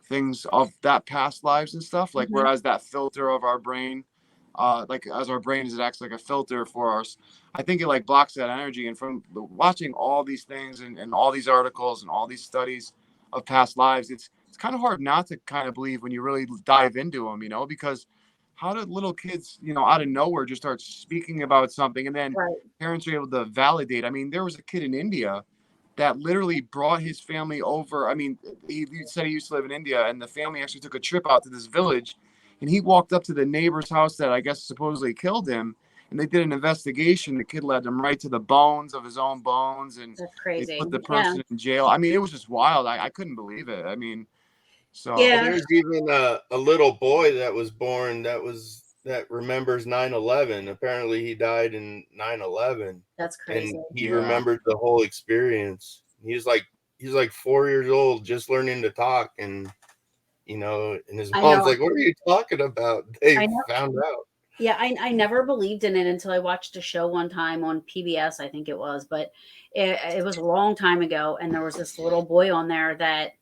things of that past lives and stuff. Like, whereas that filter of our brain, like as our brain is, it acts like a filter for us. I think it like blocks that energy. And from watching all these things and all these articles and all these studies of past lives, it's kind of hard not to kind of believe when you really dive into them, because how did little kids, out of nowhere just start speaking about something, and then parents are able to validate? I mean, there was a kid in India that literally brought his family over. I mean, he said he used to live in India, and the family actually took a trip out to this village, and he walked up to the neighbor's house that I guess supposedly killed him, and they did an investigation. The kid led them right to the bones of his own bones, and
that's crazy.
they put the person in jail. I mean, it was just wild. I couldn't believe it. I mean, so
there's even a little boy that was born that remembers 9/11. Apparently he died in 9/11.
That's crazy.
And he remembered the whole experience. He's like 4 years old, just learning to talk, and and his mom's like, "What are you talking about?" They found out.
Yeah, I never believed in it until I watched a show one time on PBS, I think it was, but it was a long time ago, and there was this little boy on there that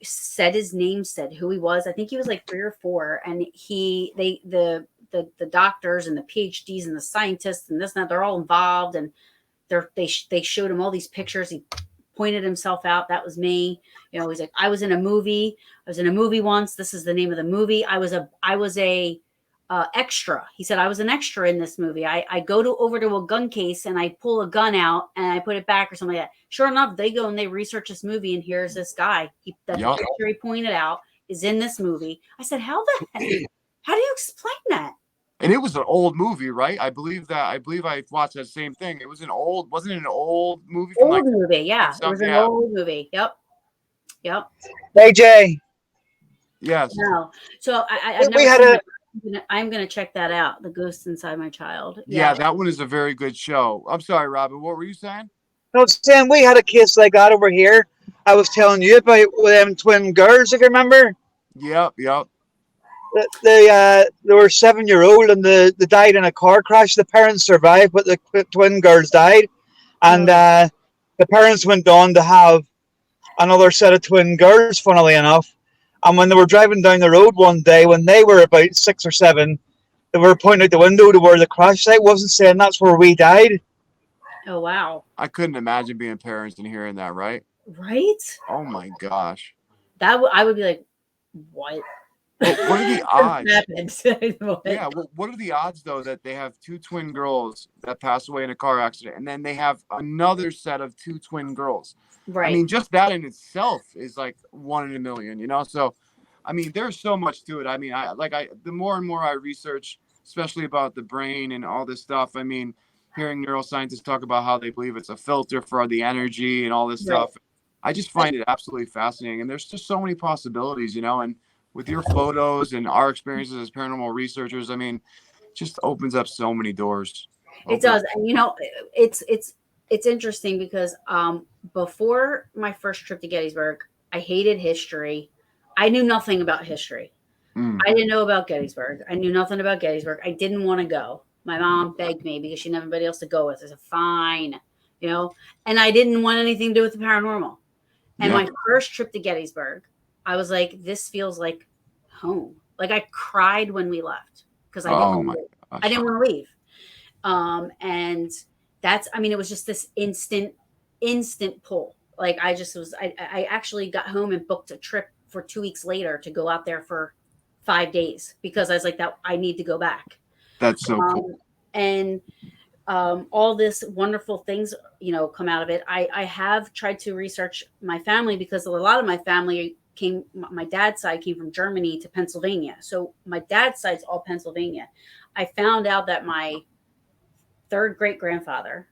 said his name, said who he was. I think he was like 3 or 4, and the doctors and the PhDs and the scientists and this and that, they're all involved, and they showed him all these pictures. He pointed himself out. That was me. He's like, I was in a movie once. This is the name of the movie. I was a extra. He said, I was an extra in this movie. I go over to a gun case and I pull a gun out and I put it back or something like that. Sure enough, they go and they research this movie, and here's this guy. The picture he pointed out is in this movie. I said, how do you explain that?
And it was an old movie, right? I believe I watched that same thing. It was wasn't it an old movie?
Movie, yeah. It was an old movie. Yep.
Hey, Jay.
Yes.
No. So I'm going to check that out. The Ghost Inside My Child.
Yeah, that one is a very good show. I'm sorry, Robin. What were you saying?
No, Sam, we had a case like that over here. I was telling you about them twin girls, if you remember.
Yep.
They were 7-year-old, and they died in a car crash. The parents survived, but the twin girls died. And the parents went on to have another set of twin girls, funnily enough. And when they were driving down the road one day, when they were about 6 or 7, they were pointing out the window to where the crash site was and saying, "That's where we died."
Oh, wow.
I couldn't imagine being parents and hearing that, right?
Right?
Oh, my gosh.
I would be like, what?
What are the odds?
Yeah,
what are the odds, though, that they have 2 twin girls that pass away in a car accident, and then they have another set of 2 twin girls?
Right.
I mean, just that in itself is like 1 in a million, So, I mean, there's so much to it. I mean, the more and more I research, especially about the brain and all this stuff, I mean, hearing neuroscientists talk about how they believe it's a filter for the energy and all this stuff, I just find it absolutely fascinating. And there's just so many possibilities, and with your photos and our experiences as paranormal researchers, I mean, it just opens up so many doors.
It does. And, it's interesting because before my first trip to Gettysburg, I hated history. I knew nothing about history. I didn't know about Gettysburg. I knew nothing about Gettysburg. I didn't want to go. My mom begged me because she didn't have anybody else to go with. I said, fine, and I didn't want anything to do with the paranormal. And my first trip to Gettysburg, I was like, this feels like home. Like, I cried when we left because I didn't want to leave. And it was just this instant pull. Like, I actually got home and booked a trip for 2 weeks later to go out there for 5 days because I was like, that I need to go back.
That's so cool.
And all this wonderful things, come out of it. I have tried to research my family because a lot of my family my dad's side came from Germany to Pennsylvania. So my dad's side's all Pennsylvania. I found out that my 3rd great-grandfather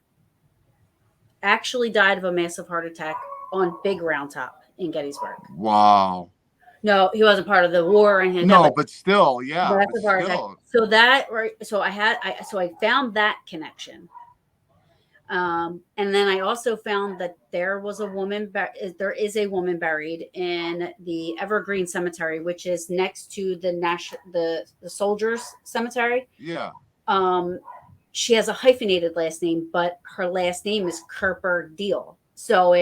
actually died of a massive heart attack on Big Round Top in Gettysburg.
Wow.
No, he wasn't part of the war or anything.
No, but still, yeah.
So I found that connection. And then I also found that there is a woman buried in the Evergreen Cemetery, which is next to the Soldiers Cemetery.
Yeah.
She has a hyphenated last name, but her last name is Kerper Deal. So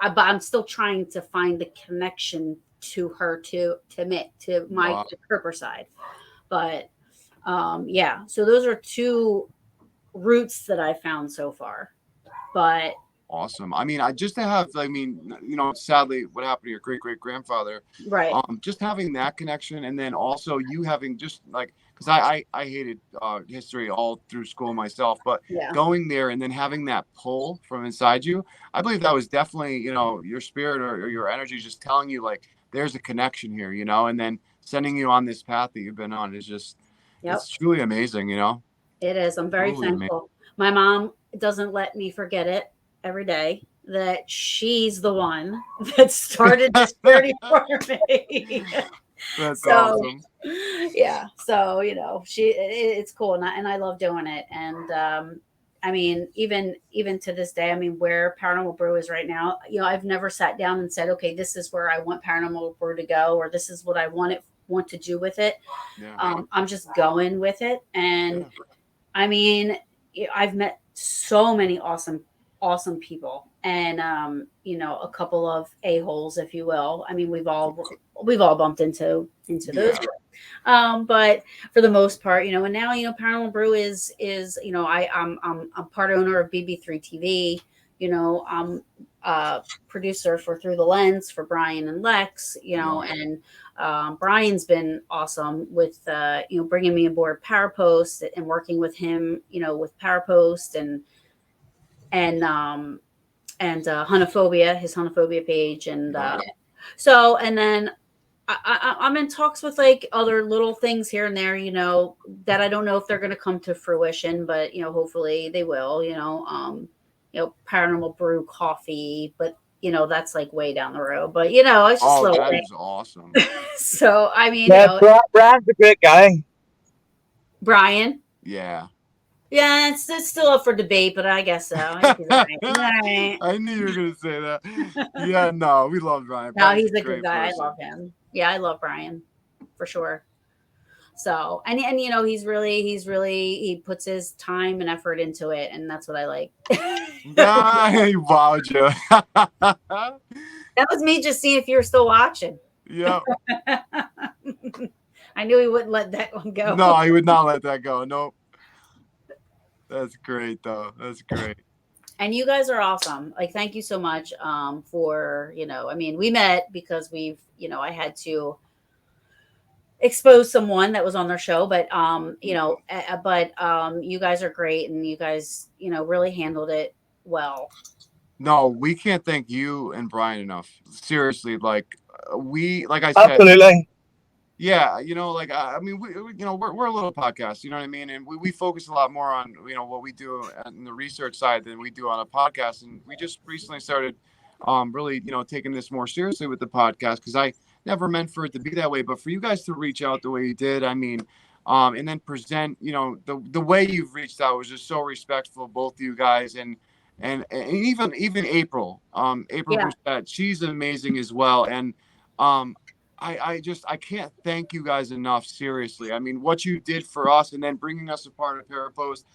I'm still trying to find the connection to her to my Kerper side. But yeah, so those are two roots that I found so far. But
awesome. I mean, sadly what happened to your great grandfather,
right.
Just having that connection, and then also you having just like, because I hated history all through school myself, but going there and then having that pull from inside you, I believe that was definitely, your spirit or your energy just telling you like there's a connection here, and then sending you on this path that you've been on is just it's truly amazing.
It is. I'm very thankful. My mom doesn't let me forget it every day that she's the one that started this journey for me.
That's awesome.
Yeah. So, it's cool. And I love doing it. And, I mean, even to this day, I mean, where Paranormal Brew is right now, I've never sat down and said, okay, this is where I want Paranormal Brew to go, or this is what I want to do with it. Yeah. I'm just going with it. And I mean, I've met so many awesome people, and a couple of a-holes, if you will. I mean, we've all bumped into those. But for the most part, and now Paranormal Brew is I'm part owner of BB3 TV. I'm producer for Through the Lens for Brian and Lex. And Brian's been awesome with bringing me aboard Parapost and working with him, with Parapost and Honophobia, his Honophobia page, and and then I'm in talks with like other little things here and there, that I don't know if they're going to come to fruition, but hopefully they will. Paranormal Brew coffee, but that's like way down the road. But it's just little
that
things.
Is awesome.
So I mean,
Brian's a great guy.
Brian.
Yeah.
Yeah, it's still up for debate, but I guess so. I think he's all right.
I knew you were gonna say that. Yeah, no, we love Brian.
No, he's a good guy. Person. I love him. Yeah, I love Brian for sure. So, and he's really he puts his time and effort into it, and that's what I like.
He wowed you.
That was me just seeing if you were still watching.
Yeah.
I knew he wouldn't let that one go.
No, he would not let that go. Nope. That's great, though. That's great.
And you guys are awesome. Like, thank you so much for, I mean, we met because I had to expose someone that was on their show, but, you guys are great. And you guys, really handled it well.
No, we can't thank you and Brian enough. Seriously. Like I said.
Absolutely.
Yeah, I mean, we're a little podcast, you know what I mean? And we focus a lot more on, what we do in the research side than we do on a podcast. And we just recently started really, taking this more seriously with the podcast, because I never meant for it to be that way. But for you guys to reach out the way you did, I mean, and then present, the way you've reached out was just so respectful of both of you guys. And even April, Brissett, she's amazing as well. And I can't thank you guys enough. Seriously. I mean, what you did for us and then bringing us a part of Parapost.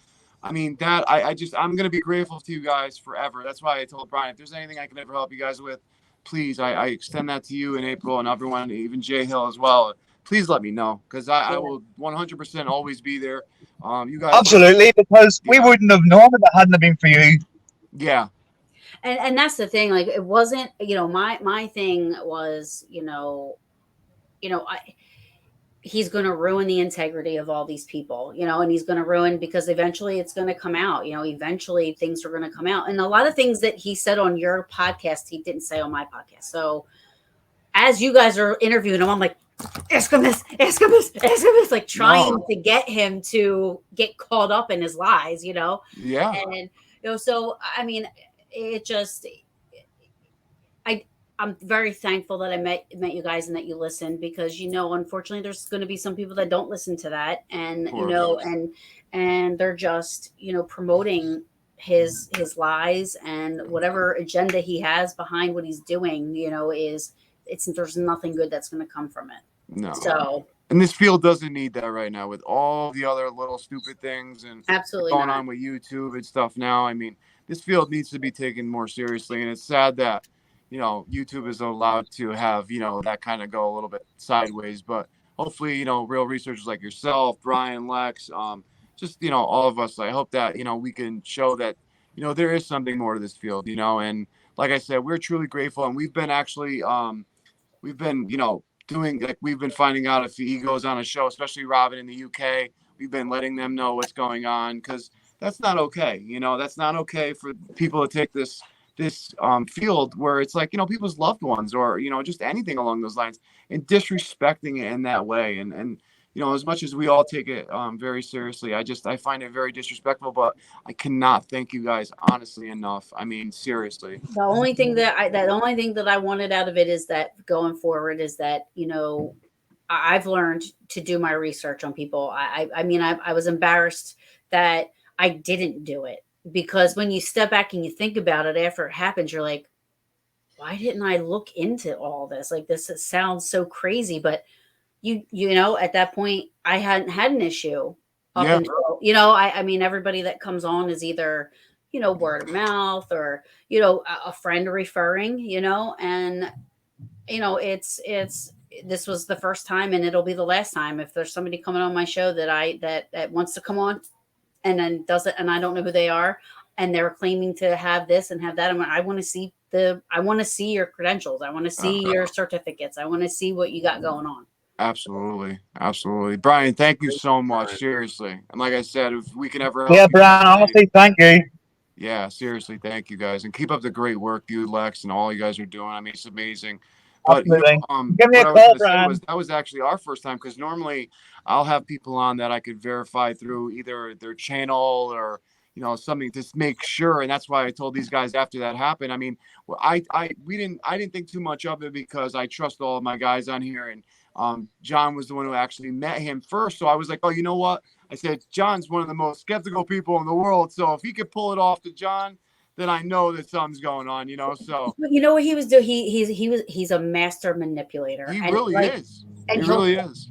I mean, that I'm going to be grateful to you guys forever. That's why I told Brian, if there's anything I can ever help you guys with, please, I extend that to you and April and everyone, even Jay Hill as well. Please let me know, because I will 100% always be there. You guys.
Absolutely. Because we wouldn't have known if it hadn't been for you.
Yeah.
And that's the thing. Like, it wasn't, my thing was, he's going to ruin the integrity of all these people, and he's going to ruin, because eventually it's going to come out, eventually things are going to come out. And a lot of things that he said on your podcast, he didn't say on my podcast. So as you guys are interviewing him, I'm like, ask him this, like trying to get him to get caught up in his lies, Yeah. And, so, I mean, it just, I'm very thankful that I met you guys and that you listened, because, unfortunately there's going to be some people that don't listen to that, and, and they're just, promoting his lies and whatever agenda he has behind what he's doing, there's nothing good that's going to come from it.
No.
So,
and this field doesn't need that right now with all the other little stupid things and
absolutely
going
not.
on with YouTube and stuff now. I mean, this field needs to be taken more seriously, and it's sad that YouTube is allowed to have that kind of go a little bit sideways. But hopefully, real researchers like yourself, Brian, Lex, just all of us. I hope that we can show that there is something more to this field. And like I said, we're truly grateful, and we've been actually we've been doing, like, we've been finding out if he goes on a show, especially Robin in the UK. We've been letting them know what's going on, because that's not okay. That's not okay for people to take this field where it's like people's loved ones or just anything along those lines and disrespecting it in that way. And as much as we all take it very seriously, I find it very disrespectful. But I cannot thank you guys honestly enough. I mean, seriously.
The only thing that I wanted out of it is that going forward is that I've learned to do my research on people. I mean, I was embarrassed that I didn't do it, because when you step back and you think about it after it happens, you're like, why didn't I look into all this? Like, this sounds so crazy, but at that point I hadn't had an issue up until, I mean, everybody that comes on is either, word of mouth or, a friend referring, and, this was the first time, and it'll be the last time. If there's somebody coming on my show that wants to come on and then does it, and I don't know who they are, and they're claiming to have this and have that, I want to see your credentials. I want to see your certificates. I want to see what you got going on.
Absolutely. Brian, thank you so much. Seriously. And like I said, if we can ever
help Brian, honestly, thank you.
Yeah, seriously, thank you guys. And keep up the great work you, Lex, and all you guys are doing. I mean, it's amazing. But
give me a call, Brian.
That was actually our first time, because normally I'll have people on that I could verify through either their channel or something to make sure. And that's why I told these guys after that happened. I mean, I didn't think too much of it, because I trust all of my guys on here, and John was the one who actually met him first. So I was like, oh, you know what? I said, John's one of the most skeptical people in the world. So if he could pull it off to John, then I know that something's going on, So
you know what he was doing? He's a master manipulator.
He really is. He really is.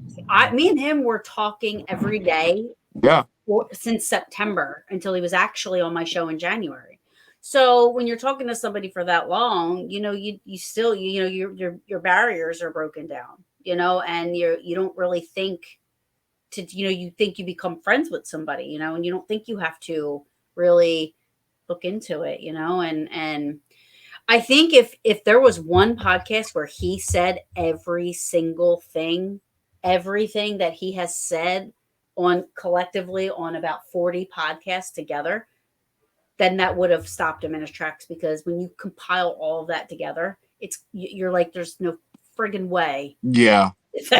Me and him were talking every day.
Yeah.
Since September, until he was actually on my show in January. So when you're talking to somebody for that long, you still, your barriers are broken down, and you don't really think to, you think you become friends with somebody, and you don't think you have to really look into it, and I think if there was one podcast where he said every single thing, everything that he has said on collectively on about 40 podcasts together, then that would have stopped him in his tracks. Because when you compile all of that together, you're like, there's no friggin' way.
Yeah.
This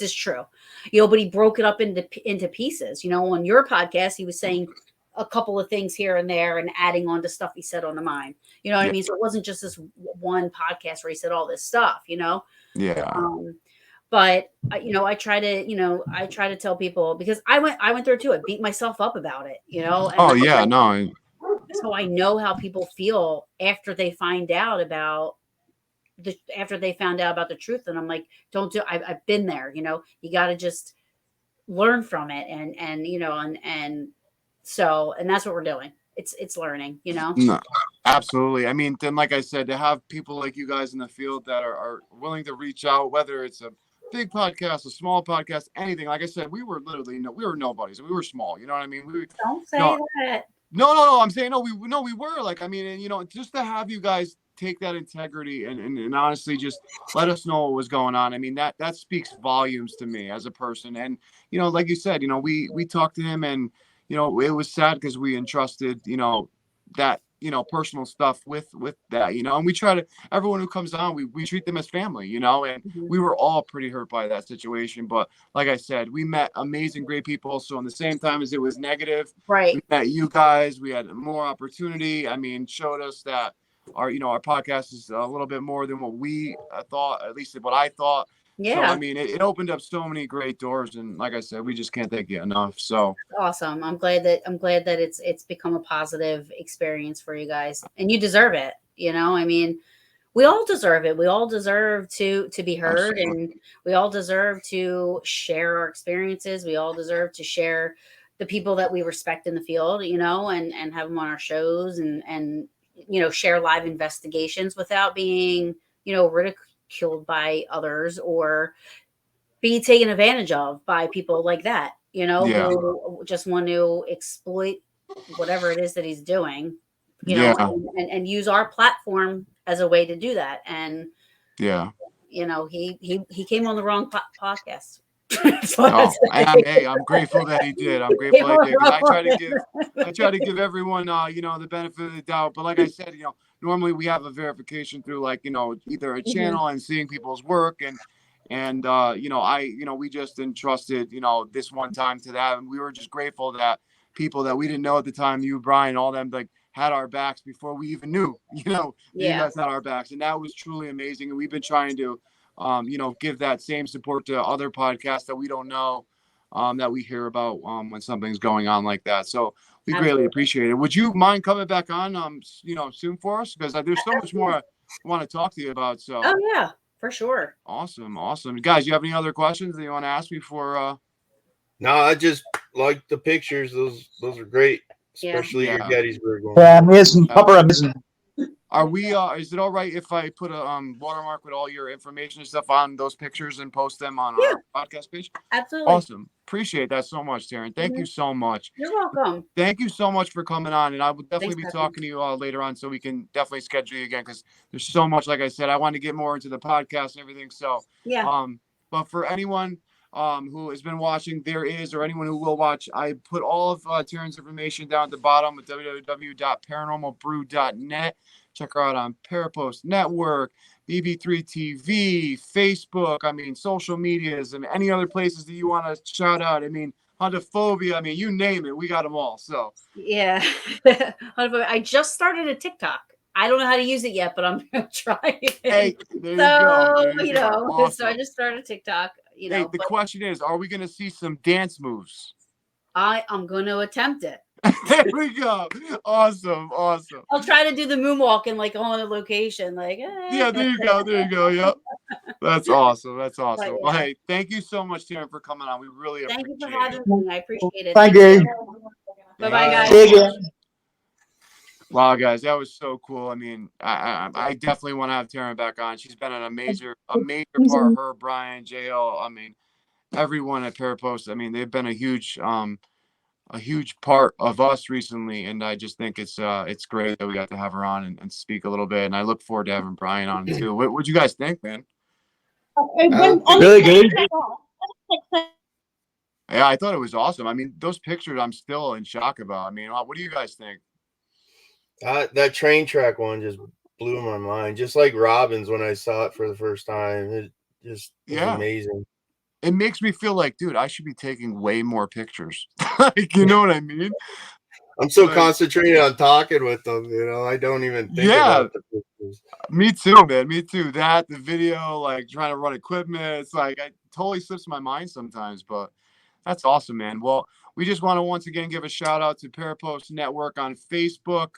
is true. But he broke it up into pieces. On your podcast, he was saying a couple of things here and there and adding on to stuff he said on the Mind. You know what I mean? So it wasn't just this one podcast where he said all this stuff,
Yeah.
But I try to tell people, because I went through it too. I beat myself up about it, And so I know how people feel after they find out about the truth. And I'm like, I've been there. You got to just learn from it, and so that's what we're doing. It's learning,
No, absolutely. I mean, then, like I said, to have people like you guys in the field that are willing to reach out, whether it's a big podcast, a small podcast, anything. Like I said, we were literally we were nobodies. We were small. You know what I mean?
Don't say that.
No. I'm saying we were like, I mean, and just to have you guys take that integrity and honestly just let us know what was going on. I mean, that speaks volumes to me as a person. And like you said, we talked to him, and it was sad because we entrusted that personal stuff with that, and we try to, everyone who comes on, we treat them as family, and we were all pretty hurt by that situation. But like I said, we met amazing, great people. So in the same time as it was negative,
right,
we met you guys, we had more opportunity. I mean, showed us that our podcast is a little bit more than what we thought, at least what I thought.
Yeah.
So I mean, it opened up so many great doors, and like I said, we just can't thank you enough. So
awesome. I'm glad that it's become a positive experience for you guys, and you deserve it. I mean, we all deserve it. We all deserve to be heard,
absolutely.
and we all deserve to share our experiences. We all deserve to share the people that we respect in the field, and have them on our shows, and share live investigations without being, ridiculed by others or be taken advantage of by people like that,
Yeah.
who just want to exploit whatever it is that he's doing,
Yeah.
and use our platform as a way to do that. And
Yeah.
he came on the wrong podcast.
Oh, and hey, I'm grateful that he did. I'm grateful that he did, because I try to give everyone, the benefit of the doubt. But like I said, normally we have a verification through either a channel and seeing people's work, and we just entrusted, this one time to that, and we were just grateful that people that we didn't know at the time, you, Brian, all them, like, had our backs before we even knew, you guys had our backs, and that was truly amazing. And we've been trying to give that same support to other podcasts that we don't know, that we hear about when something's going on like that. So we greatly appreciate it. Would you mind coming back on, soon for us? Because there's so much more I want to talk to you about. So.
Oh yeah, for sure.
Awesome. Guys, you have any other questions that you want to ask before?
No, I just like the pictures. Those are great, especially your Gettysburg one.
Yeah, amazing. Proper amazing.
Are we? Is it all right if I put a watermark with all your information and stuff on those pictures and post them on our podcast page?
Absolutely.
Awesome. Appreciate that so much, Taryn. Thank you so much.
You're welcome.
Thank you so much for coming on, and I will definitely be talking to you later on, so we can definitely schedule you again, because there's so much. Like I said, I want to get more into the podcast and everything. So but for anyone who has been watching, or anyone who will watch, I put all of Taryn's information down at the bottom at www.paranormalbrew.net. Check her out on Parapost Network, BB3 TV, Facebook, social medias, and any other places that you want to shout out. Hondophobia, you name it, we got them all. So
yeah. I just started a TikTok. I don't know how to use it yet, but I'm gonna try it.
Hey, there you go. Awesome.
So I just started TikTok.
The question is, are we gonna see some dance moves?
I'm gonna attempt it.
There we go. Awesome.
I'll try to do the moonwalk and on a location.
Yeah, there you go. Yep. That's awesome. Well, hey, thank you so much, Taryn, for coming on. We really appreciate it.
Thank you for having me. I appreciate it.
Thank you.
Bye-bye, guys.
Thank you.
Wow, guys, that was so cool. I definitely want to have Taryn back on. She's been a major part. Her, Brian, JL. Everyone at Parapost. They've been a huge part of us recently, and I just think it's great that we got to have her on and speak a little bit. And I look forward to having Brian on too. What'd you guys think, man?
Really good.
Yeah, I thought it was awesome. Those pictures, I'm still in shock about. What do you guys think?
That train track one just blew my mind. Just like Robin's when I saw it for the first time. It just was amazing.
It makes me feel like, dude, I should be taking way more pictures. You know what I mean?
I'm so concentrated on talking with them, I don't even think about the pictures.
Me too, man. Me too. That, the video, trying to run equipment, it's it totally slips my mind sometimes, but that's awesome, man. Well, we just want to once again give a shout out to Parapost Network on Facebook.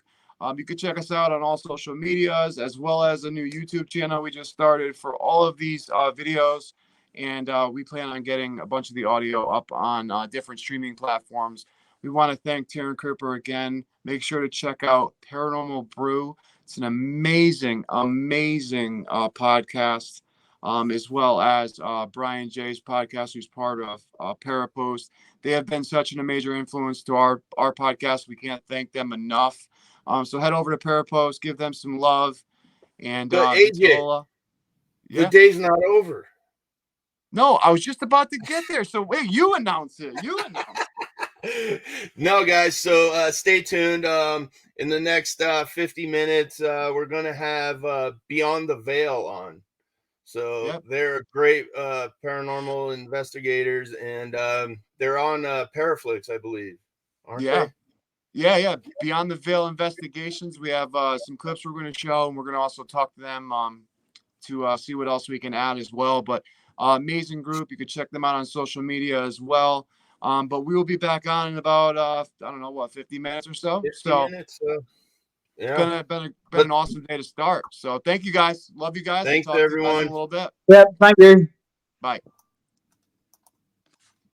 You can check us out on all social medias, as well as a new YouTube channel we just started for all of these videos. And we plan on getting a bunch of the audio up on different streaming platforms. We want to thank Taryn Kerper again. Make sure to check out Paranormal Brew. It's an amazing podcast, as well as Brian J's podcast, who's part of Parapost. They have been such an major influence to our podcast. We can't thank them enough. So head over to Parapost, give them some love. And
AJ, the day's not over.
No, I was just about to get there. So wait, you announce it.
No, guys. So stay tuned. In the next 50 minutes, we're going to have Beyond the Veil on. So they're great paranormal investigators, and they're on Paraflix, I believe. Aren't they?
Yeah. Beyond the Veil Investigations. We have some clips we're going to show, and we're going to also talk to them to see what else we can add as well. But Amazing group. You can check them out on social media as well. But we will be back on in about I don't know what, 50 minutes or so.
50
so
minutes. Yeah,
it's been an awesome day to start. So thank you guys. Love you guys.
Thanks
We'll talk to you guys in
everyone.
a little bit.
Yeah, thank you.
Bye.